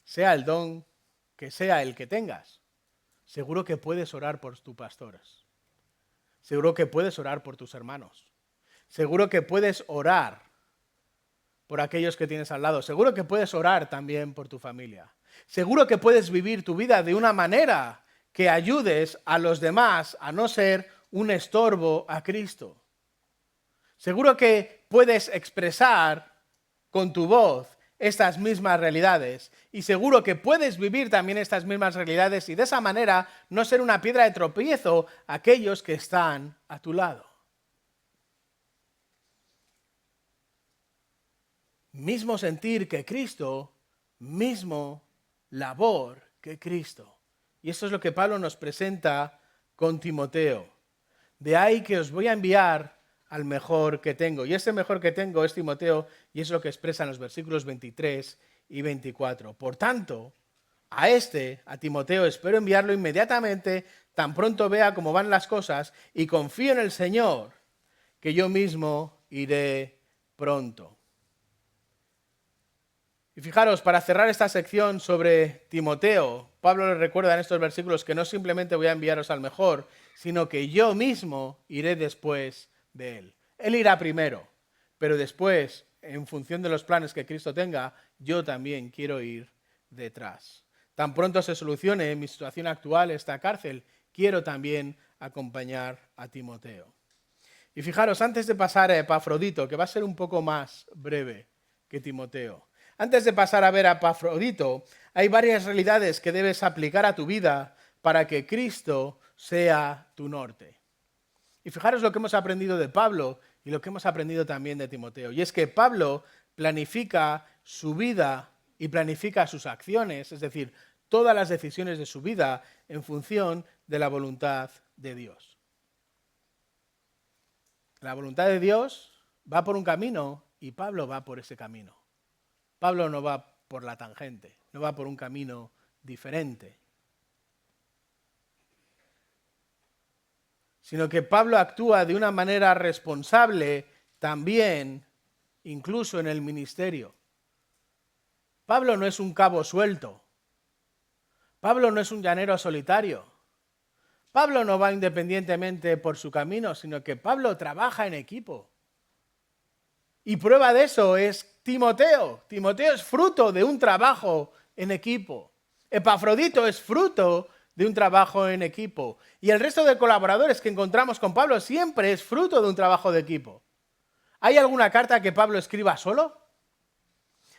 Sea el don que sea el que tengas, seguro que puedes orar por tus pastores. Seguro que puedes orar por tus hermanos. Seguro que puedes orar por aquellos que tienes al lado. Seguro que puedes orar también por tu familia. Seguro que puedes vivir tu vida de una manera que ayudes a los demás a no ser un estorbo a Cristo. Seguro que puedes expresar con tu voz estas mismas realidades y seguro que puedes vivir también estas mismas realidades y de esa manera no ser una piedra de tropiezo a aquellos que están a tu lado. Mismo sentir que Cristo, mismo labor que Cristo. Y esto es lo que Pablo nos presenta con Timoteo. De ahí que os voy a enviar al mejor que tengo. Y ese mejor que tengo es Timoteo, y es lo que expresa en los versículos 23 y 24. Por tanto, a Timoteo, espero enviarlo inmediatamente, tan pronto vea cómo van las cosas, y confío en el Señor, que yo mismo iré pronto. Y fijaros, para cerrar esta sección sobre Timoteo, Pablo le recuerda en estos versículos que no simplemente voy a enviaros al mejor, sino que yo mismo iré después de él. Él irá primero, pero después, en función de los planes que Cristo tenga, yo también quiero ir detrás. Tan pronto se solucione mi situación actual, esta cárcel, quiero también acompañar a Timoteo. Y fijaros, antes de pasar a Epafrodito, que va a ser un poco más breve que Timoteo, antes de pasar a ver a Epafrodito, hay varias realidades que debes aplicar a tu vida para que Cristo sea tu norte. Y fijaros lo que hemos aprendido de Pablo y lo que hemos aprendido también de Timoteo. Y es que Pablo planifica su vida y planifica sus acciones, es decir, todas las decisiones de su vida en función de la voluntad de Dios. La voluntad de Dios va por un camino y Pablo va por ese camino. Pablo no va por la tangente, no va por un camino diferente, sino que Pablo actúa de una manera responsable también, incluso en el ministerio. Pablo no es un cabo suelto. Pablo no es un llanero solitario. Pablo no va independientemente por su camino, sino que Pablo trabaja en equipo. Y prueba de eso es Timoteo. Timoteo es fruto de un trabajo en equipo. Epafrodito es fruto de un trabajo en equipo. Y el resto de colaboradores que encontramos con Pablo siempre es fruto de un trabajo de equipo. ¿Hay alguna carta que Pablo escriba solo?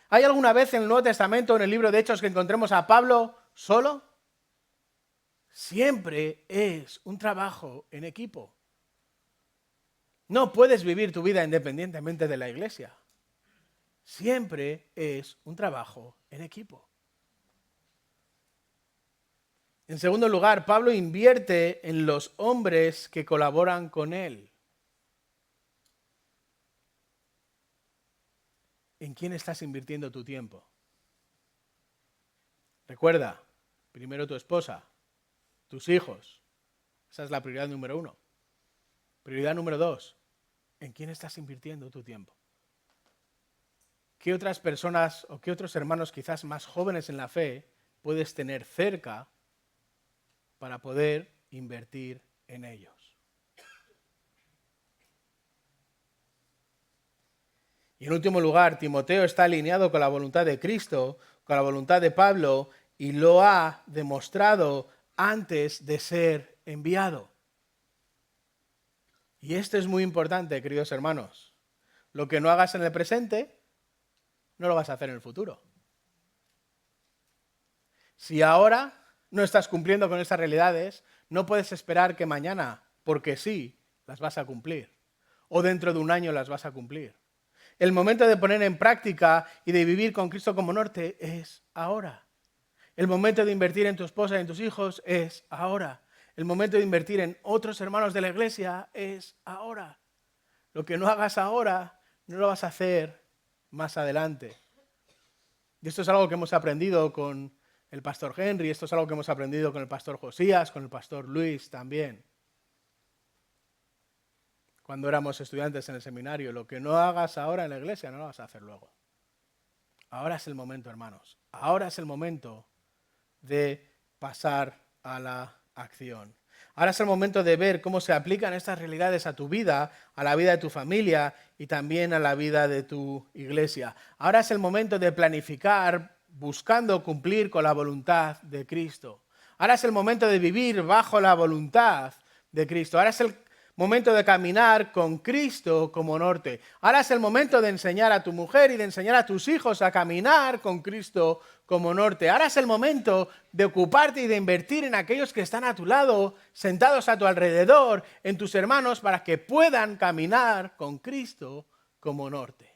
¿Hay alguna vez en el Nuevo Testamento, en el libro de Hechos, que encontremos a Pablo solo? Siempre es un trabajo en equipo. No puedes vivir tu vida independientemente de la iglesia. Siempre es un trabajo en equipo. En segundo lugar, Pablo invierte en los hombres que colaboran con él. ¿En quién estás invirtiendo tu tiempo? Recuerda, primero tu esposa, tus hijos. Esa es la prioridad número 1. Prioridad número 2, ¿en quién estás invirtiendo tu tiempo? ¿Qué otras personas o qué otros hermanos quizás más jóvenes en la fe puedes tener cerca para poder invertir en ellos? Y en último lugar, Timoteo está alineado con la voluntad de Cristo, con la voluntad de Pablo, y lo ha demostrado antes de ser enviado. Y esto es muy importante, queridos hermanos. Lo que no hagas en el presente, no lo vas a hacer en el futuro. Si ahora no estás cumpliendo con estas realidades, no puedes esperar que mañana, porque sí, las vas a cumplir. O dentro de un año las vas a cumplir. El momento de poner en práctica y de vivir con Cristo como norte es ahora. El momento de invertir en tu esposa y en tus hijos es ahora. El momento de invertir en otros hermanos de la iglesia es ahora. Lo que no hagas ahora, no lo vas a hacer más adelante. Y esto es algo que hemos aprendido con el pastor Henry, esto es algo que hemos aprendido con el pastor Josías, con el pastor Luis también. Cuando éramos estudiantes en el seminario, lo que no hagas ahora en la iglesia, no lo vas a hacer luego. Ahora es el momento, hermanos. Ahora es el momento de pasar a la acción. Ahora es el momento de ver cómo se aplican estas realidades a tu vida, a la vida de tu familia y también a la vida de tu iglesia. Ahora es el momento de planificar buscando cumplir con la voluntad de Cristo. Ahora es el momento de vivir bajo la voluntad de Cristo. Ahora es el momento de caminar con Cristo como norte. Ahora es el momento de enseñar a tu mujer y de enseñar a tus hijos a caminar con Cristo como norte. Ahora es el momento de ocuparte y de invertir en aquellos que están a tu lado, sentados a tu alrededor, en tus hermanos, para que puedan caminar con Cristo como norte.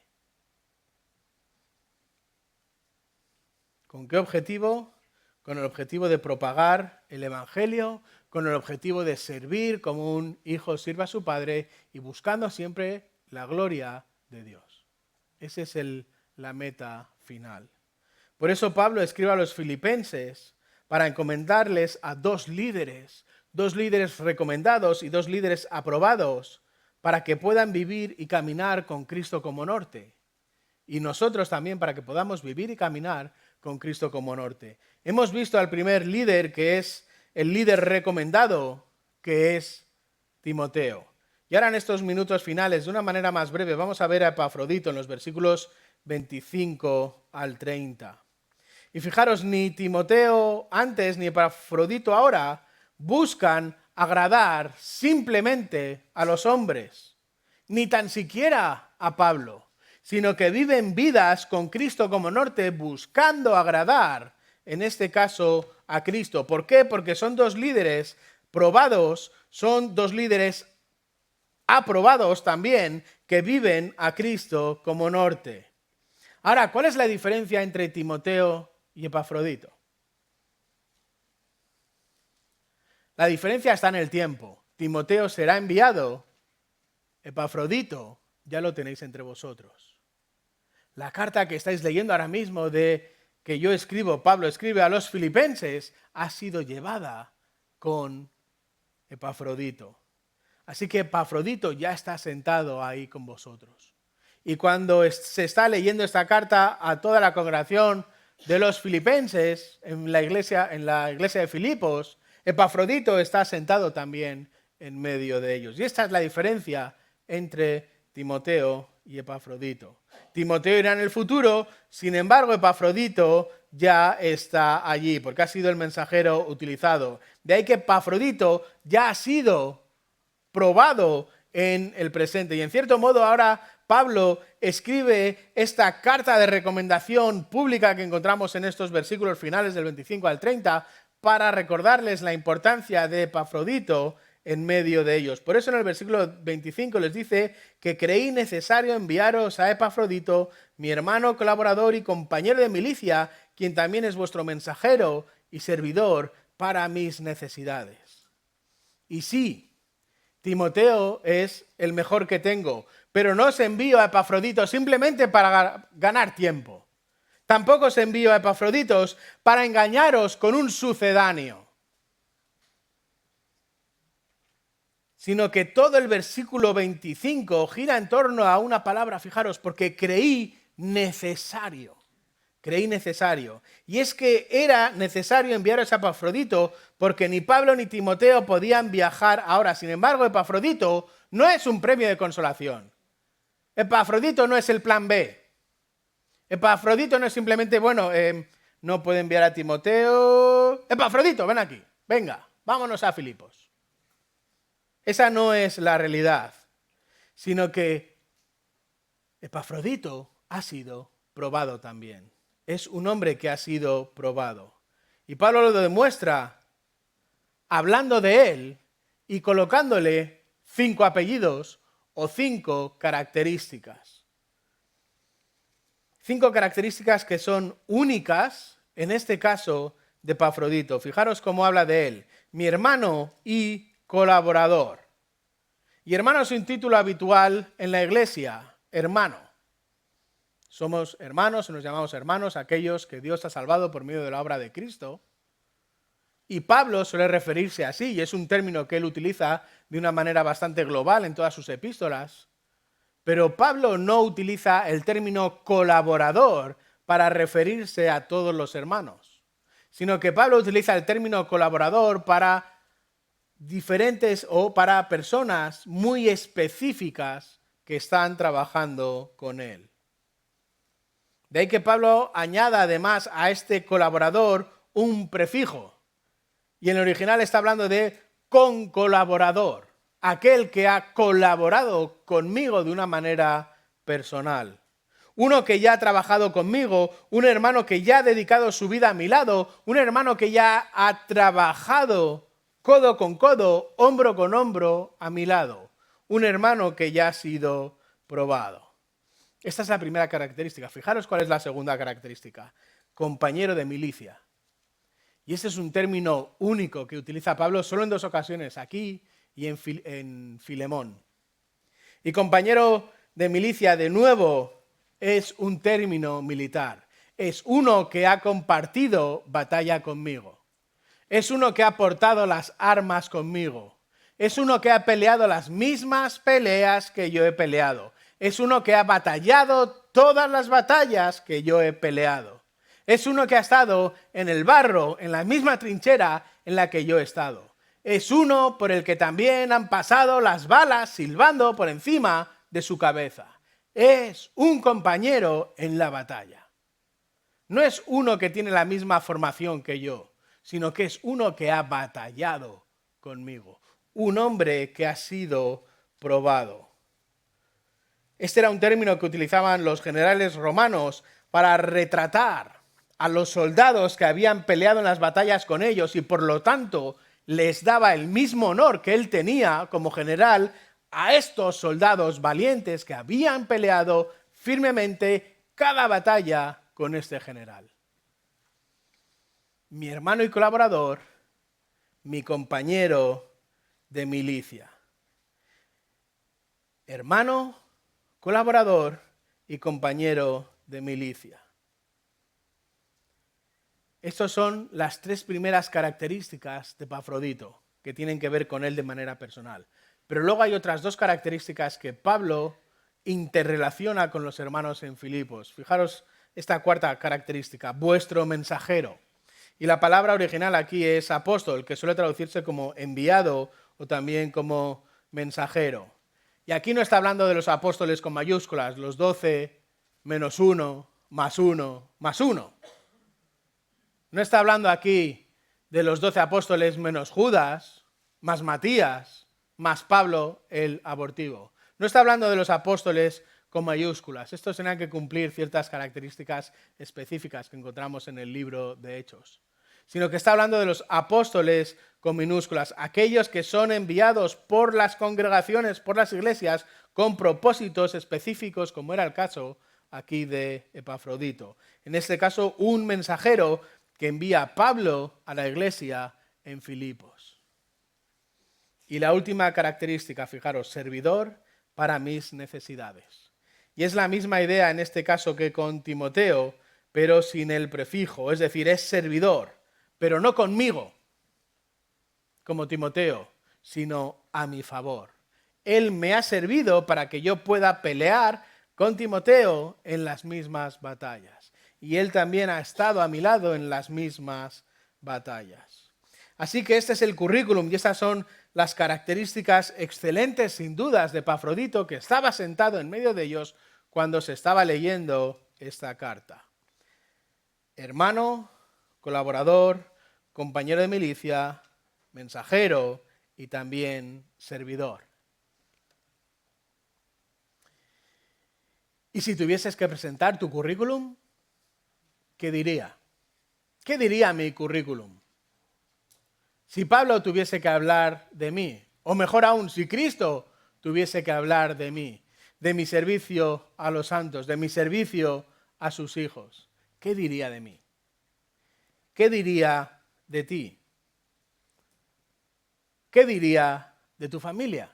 ¿Con qué objetivo? Con el objetivo de propagar el Evangelio, con el objetivo de servir como un hijo sirve a su padre y buscando siempre la gloria de Dios. Esa es la meta final. Por eso Pablo escribe a los filipenses para encomendarles a dos líderes recomendados y dos líderes aprobados para que puedan vivir y caminar con Cristo como norte. Y nosotros también para que podamos vivir y caminar con Cristo como norte. Hemos visto al primer líder, que es el líder recomendado, que es Timoteo. Y ahora en estos minutos finales, de una manera más breve, vamos a ver a Epafrodito en los versículos 25 al 30. Y fijaros, ni Timoteo antes ni Epafrodito ahora buscan agradar simplemente a los hombres, ni tan siquiera a Pablo, sino que viven vidas con Cristo como norte, buscando agradar, en este caso, a Cristo. ¿Por qué? Porque son dos líderes probados, son dos líderes aprobados también, que viven a Cristo como norte. Ahora, ¿cuál es la diferencia entre Timoteo y Epafrodito? La diferencia está en el tiempo. Timoteo será enviado, Epafrodito ya lo tenéis entre vosotros. La carta que estáis leyendo ahora mismo que yo escribo, Pablo escribe a los filipenses, ha sido llevada con Epafrodito. Así que Epafrodito ya está sentado ahí con vosotros. Y cuando se está leyendo esta carta a toda la congregación de los filipenses en la iglesia de Filipos, Epafrodito está sentado también en medio de ellos. Y esta es la diferencia entre Timoteo y Epafrodito. Timoteo irá en el futuro, sin embargo, Epafrodito ya está allí, porque ha sido el mensajero utilizado. De ahí que Epafrodito ya ha sido probado en el presente. Y en cierto modo ahora Pablo escribe esta carta de recomendación pública que encontramos en estos versículos finales del 25 al 30 para recordarles la importancia de Epafrodito en medio de ellos. Por eso en el versículo 25 les dice que creí necesario enviaros a Epafrodito, mi hermano, colaborador y compañero de milicia, quien también es vuestro mensajero y servidor para mis necesidades. Y sí, Timoteo es el mejor que tengo, pero no os envío a Epafrodito simplemente para ganar tiempo. Tampoco os envío a Epafroditos para engañaros con un sucedáneo. Sino que todo el versículo 25 gira en torno a una palabra, fijaros, porque creí necesario. Creí necesario. Y es que era necesario enviaros a Epafrodito porque ni Pablo ni Timoteo podían viajar ahora. Sin embargo, Epafrodito no es un premio de consolación. Epafrodito no es el plan B. Epafrodito no es simplemente, no puedo enviar a Timoteo. Epafrodito, ven aquí, venga, vámonos a Filipos. Esa no es la realidad, sino que Epafrodito ha sido probado también. Es un hombre que ha sido probado. Y Pablo lo demuestra hablando de él y colocándole 5 apellidos o 5 características. 5 características que son únicas, en este caso, de Epafrodito. Fijaros cómo habla de él. Mi hermano y colaborador. Y hermano es un título habitual en la iglesia, hermano. Somos hermanos, nos llamamos hermanos, aquellos que Dios ha salvado por medio de la obra de Cristo. Y Pablo suele referirse así, y es un término que él utiliza de una manera bastante global en todas sus epístolas. Pero Pablo no utiliza el término colaborador para referirse a todos los hermanos, sino que Pablo utiliza el término colaborador para diferentes o para personas muy específicas que están trabajando con él. De ahí que Pablo añada además a este colaborador un prefijo. Y en el original está hablando de concolaborador, aquel que ha colaborado conmigo de una manera personal. Uno que ya ha trabajado conmigo, un hermano que ya ha dedicado su vida a mi lado, un hermano que ya ha trabajado codo con codo, hombro con hombro a mi lado, un hermano que ya ha sido probado. Esta es la primera característica. Fijaros cuál es la segunda característica. Compañero de milicia. Y ese es un término único que utiliza Pablo solo en dos ocasiones, aquí y en Filemón. Y compañero de milicia, de nuevo, es un término militar. Es uno que ha compartido batalla conmigo. Es uno que ha portado las armas conmigo. Es uno que ha peleado las mismas peleas que yo he peleado. Es uno que ha batallado todas las batallas que yo he peleado. Es uno que ha estado en el barro, en la misma trinchera en la que yo he estado. Es uno por el que también han pasado las balas silbando por encima de su cabeza. Es un compañero en la batalla. No es uno que tiene la misma formación que yo, sino que es uno que ha batallado conmigo. Un hombre que ha sido probado. Este era un término que utilizaban los generales romanos para retratar a los soldados que habían peleado en las batallas con ellos y por lo tanto les daba el mismo honor que él tenía como general a estos soldados valientes que habían peleado firmemente cada batalla con este general. Mi hermano y colaborador, mi compañero de milicia. Hermano, colaborador y compañero de milicia. Estas son las tres primeras características de Epafrodito, que tienen que ver con él de manera personal. Pero luego hay otras dos características que Pablo interrelaciona con los hermanos en Filipos. Fijaros esta cuarta característica, vuestro mensajero. Y la palabra original aquí es apóstol, que suele traducirse como enviado o también como mensajero. Y aquí no está hablando de los apóstoles con mayúsculas, los 12 menos 1, más 1, más 1. No está hablando aquí de los 12 apóstoles menos Judas, más Matías, más Pablo el abortivo. No está hablando de los apóstoles con mayúsculas. Estos tenían que cumplir ciertas características específicas que encontramos en el libro de Hechos. Sino que está hablando de los apóstoles con minúsculas, aquellos que son enviados por las congregaciones, por las iglesias, con propósitos específicos, como era el caso aquí de Epafrodito. En este caso, un mensajero que envía a Pablo a la iglesia en Filipos. Y la última característica, fijaros, servidor para mis necesidades. Y es la misma idea en este caso que con Timoteo, pero sin el prefijo, es decir, es servidor, pero no conmigo, como Timoteo, sino a mi favor. Él me ha servido para que yo pueda pelear con Timoteo en las mismas batallas. Y él también ha estado a mi lado en las mismas batallas. Así que este es el currículum y estas son las características excelentes, sin dudas, de Epafrodito, que estaba sentado en medio de ellos cuando se estaba leyendo esta carta. Hermano, colaborador, compañero de milicia, mensajero y también servidor. Y si tuvieses que presentar tu currículum, ¿qué diría? ¿Qué diría mi currículum? Si Pablo tuviese que hablar de mí, o mejor aún, si Cristo tuviese que hablar de mí, de mi servicio a los santos, de mi servicio a sus hijos, ¿qué diría de mí? ¿Qué diría de ti? ¿Qué diría de tu familia?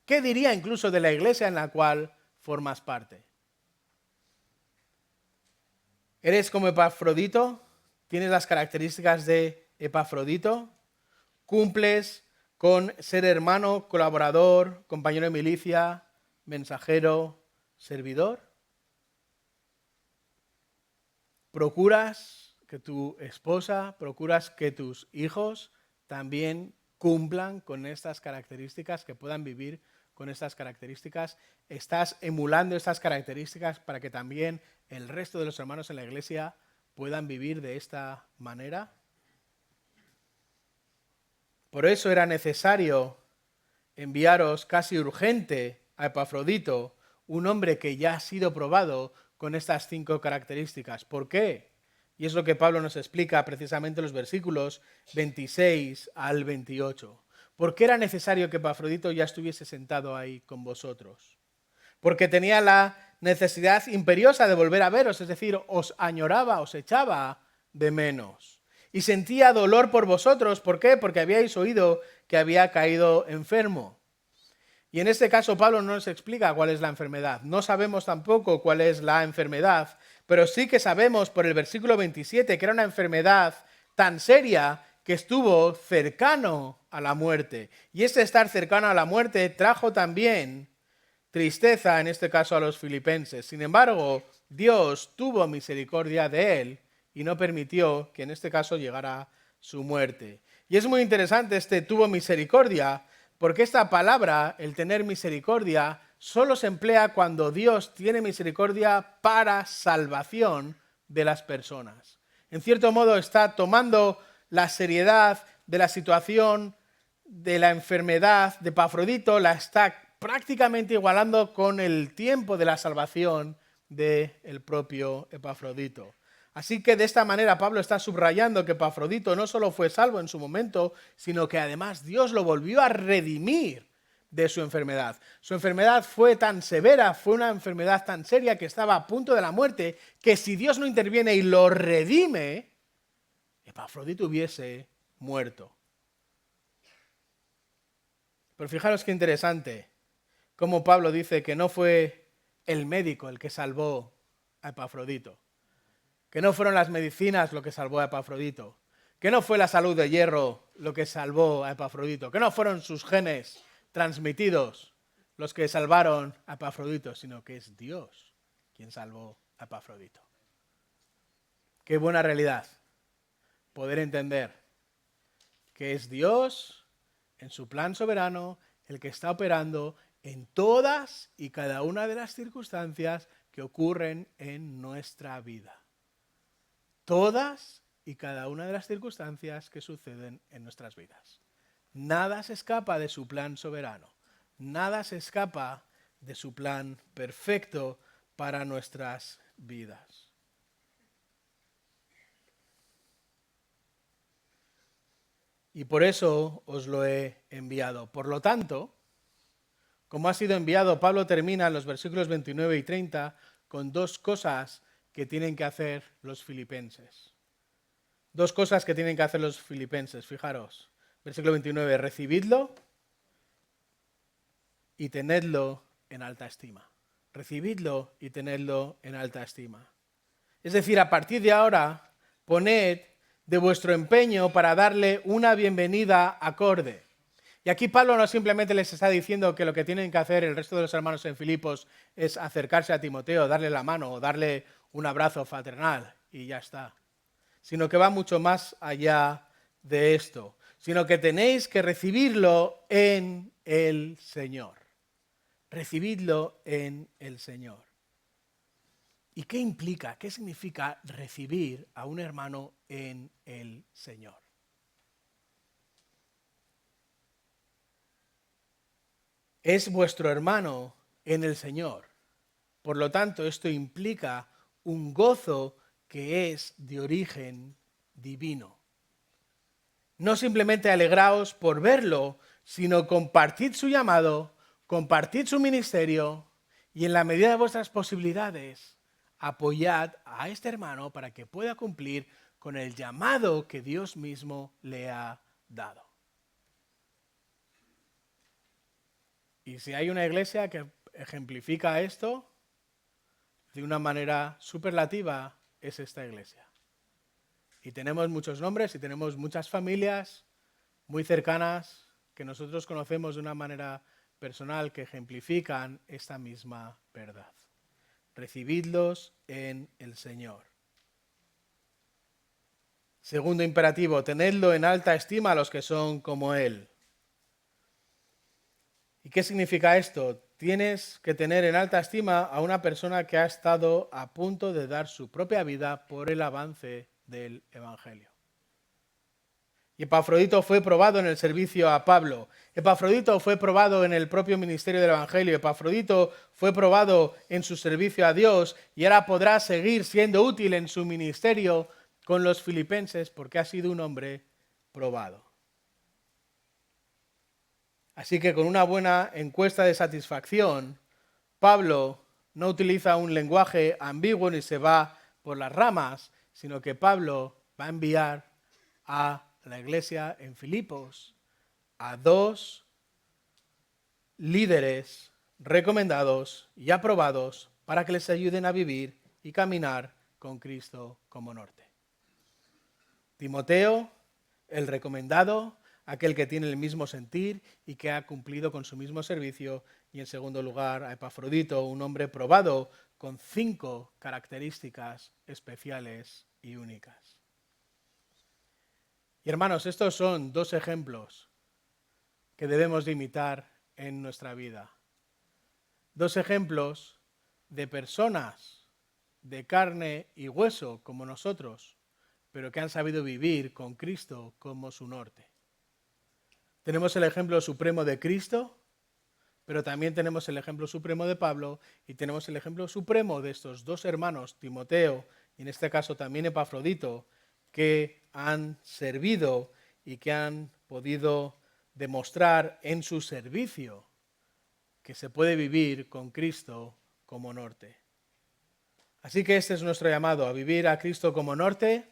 ¿Qué diría incluso de la iglesia en la cual formas parte? ¿Eres como Epafrodito? ¿Tienes las características de Epafrodito? ¿Cumples con ser hermano, colaborador, compañero de milicia, mensajero, servidor? ¿Procuras que tu esposa, procuras que tus hijos también cumplan con estas características, que puedan vivir con estas características? ¿Estás emulando estas características para que también el resto de los hermanos en la iglesia puedan vivir de esta manera? Por eso era necesario enviaros casi urgente a Epafrodito, un hombre que ya ha sido probado con estas 5 características. ¿Por qué? Y es lo que Pablo nos explica precisamente en los versículos 26 al 28. ¿Por qué era necesario que Epafrodito ya estuviese sentado ahí con vosotros? Porque tenía la necesidad imperiosa de volver a veros, es decir, os añoraba, os echaba de menos. Y sentía dolor por vosotros, ¿por qué? Porque habíais oído que había caído enfermo. Y en este caso Pablo no nos explica cuál es la enfermedad. No sabemos tampoco cuál es la enfermedad, pero sí que sabemos por el versículo 27 que era una enfermedad tan seria que estuvo cercano a la muerte. Y este estar cercano a la muerte trajo también tristeza, en este caso a los filipenses. Sin embargo, Dios tuvo misericordia de él y no permitió que en este caso llegara su muerte. Y es muy interesante este tuvo misericordia, porque esta palabra, el tener misericordia, solo se emplea cuando Dios tiene misericordia para salvación de las personas. En cierto modo está tomando la seriedad de la situación de la enfermedad de Epafrodito, la está prácticamente igualando con el tiempo de la salvación del propio Epafrodito. Así que de esta manera Pablo está subrayando que Epafrodito no solo fue salvo en su momento, sino que además Dios lo volvió a redimir de su enfermedad. Su enfermedad fue tan severa, fue una enfermedad tan seria que estaba a punto de la muerte, que si Dios no interviene y lo redime, Epafrodito hubiese muerto. Pero fijaros qué interesante, cómo Pablo dice que no fue el médico el que salvó a Epafrodito, que no fueron las medicinas lo que salvó a Epafrodito, que no fue la salud de hierro lo que salvó a Epafrodito, que no fueron sus genes transmitidos los que salvaron a Epafrodito, sino que es Dios quien salvó a Epafrodito. Qué buena realidad poder entender que es Dios en su plan soberano el que está operando en todas y cada una de las circunstancias que ocurren en nuestra vida. Todas y cada una de las circunstancias que suceden en nuestras vidas. Nada se escapa de su plan soberano. Nada se escapa de su plan perfecto para nuestras vidas. Y por eso os lo he enviado. Por lo tanto, como ha sido enviado, Pablo termina en los versículos 29 y 30 con 2 cosas que tienen que hacer los filipenses. 2 cosas que tienen que hacer los filipenses, fijaros. Versículo 29, recibidlo y tenedlo en alta estima. Recibidlo y tenedlo en alta estima. Es decir, a partir de ahora, poned de vuestro empeño para darle una bienvenida acorde. Y aquí Pablo no simplemente les está diciendo que lo que tienen que hacer el resto de los hermanos en Filipos es acercarse a Timoteo, darle la mano o darle un abrazo fraternal y ya está. Sino que va mucho más allá de esto. Sino que tenéis que recibirlo en el Señor. Recibidlo en el Señor. ¿Y qué implica, qué significa recibir a un hermano en el Señor? Es vuestro hermano en el Señor. Por lo tanto, esto implica un gozo que es de origen divino. No simplemente alegraos por verlo, sino compartid su llamado, compartid su ministerio y en la medida de vuestras posibilidades, apoyad a este hermano para que pueda cumplir con el llamado que Dios mismo le ha dado. Y si hay una iglesia que ejemplifica esto de una manera superlativa, es esta iglesia. Y tenemos muchos nombres y tenemos muchas familias muy cercanas que nosotros conocemos de una manera personal que ejemplifican esta misma verdad. Recibidlos en el Señor. Segundo imperativo, tenedlo en alta estima a los que son como Él. ¿Y qué significa esto? Tienes que tener en alta estima a una persona que ha estado a punto de dar su propia vida por el avance del Evangelio. Y Epafrodito fue probado en el servicio a Pablo. Epafrodito fue probado en el propio ministerio del Evangelio. Epafrodito fue probado en su servicio a Dios y ahora podrá seguir siendo útil en su ministerio con los filipenses porque ha sido un hombre probado. Así que con una buena encuesta de satisfacción, Pablo no utiliza un lenguaje ambiguo ni se va por las ramas, sino que Pablo va a enviar a la iglesia en Filipos a 2 líderes recomendados y aprobados para que les ayuden a vivir y caminar con Cristo como norte. Timoteo, el recomendado, aquel que tiene el mismo sentir y que ha cumplido con su mismo servicio, y en segundo lugar a Epafrodito, un hombre probado con 5 características especiales y únicas. Y hermanos, estos son 2 ejemplos que debemos de imitar en nuestra vida. 2 ejemplos de personas de carne y hueso como nosotros, pero que han sabido vivir con Cristo como su norte. Tenemos el ejemplo supremo de Cristo, pero también tenemos el ejemplo supremo de Pablo y tenemos el ejemplo supremo de estos 2 hermanos, Timoteo y en este caso también Epafrodito, que han servido y que han podido demostrar en su servicio que se puede vivir con Cristo como norte. Así que este es nuestro llamado, a vivir a Cristo como norte,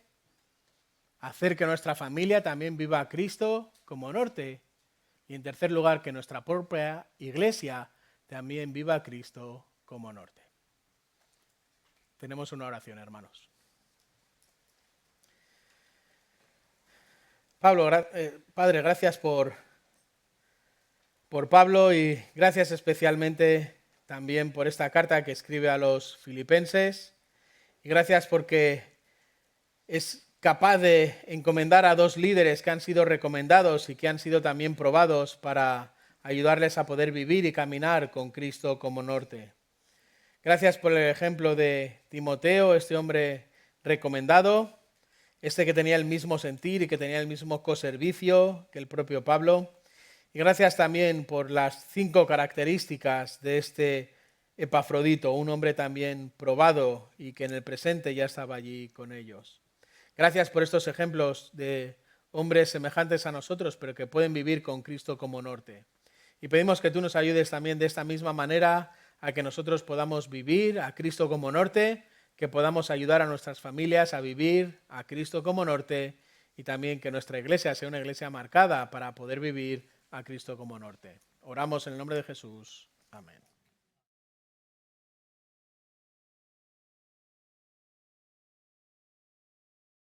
a hacer que nuestra familia también viva a Cristo como norte y en tercer lugar que nuestra propia iglesia también viva a Cristo como norte. Tenemos una oración, hermanos. Padre, gracias por Pablo y gracias especialmente también por esta carta que escribe a los filipenses. Y gracias porque es capaz de encomendar a 2 líderes que han sido recomendados y que han sido también probados para ayudarles a poder vivir y caminar con Cristo como norte. Gracias por el ejemplo de Timoteo, este hombre recomendado, este que tenía el mismo sentir y que tenía el mismo coservicio que el propio Pablo. Y gracias también por las 5 características de este Epafrodito, un hombre también probado y que en el presente ya estaba allí con ellos. Gracias por estos ejemplos de hombres semejantes a nosotros, pero que pueden vivir con Cristo como norte. Y pedimos que tú nos ayudes también de esta misma manera a que nosotros podamos vivir a Cristo como norte, que podamos ayudar a nuestras familias a vivir a Cristo como norte y también que nuestra iglesia sea una iglesia marcada para poder vivir a Cristo como norte. Oramos en el nombre de Jesús. Amén.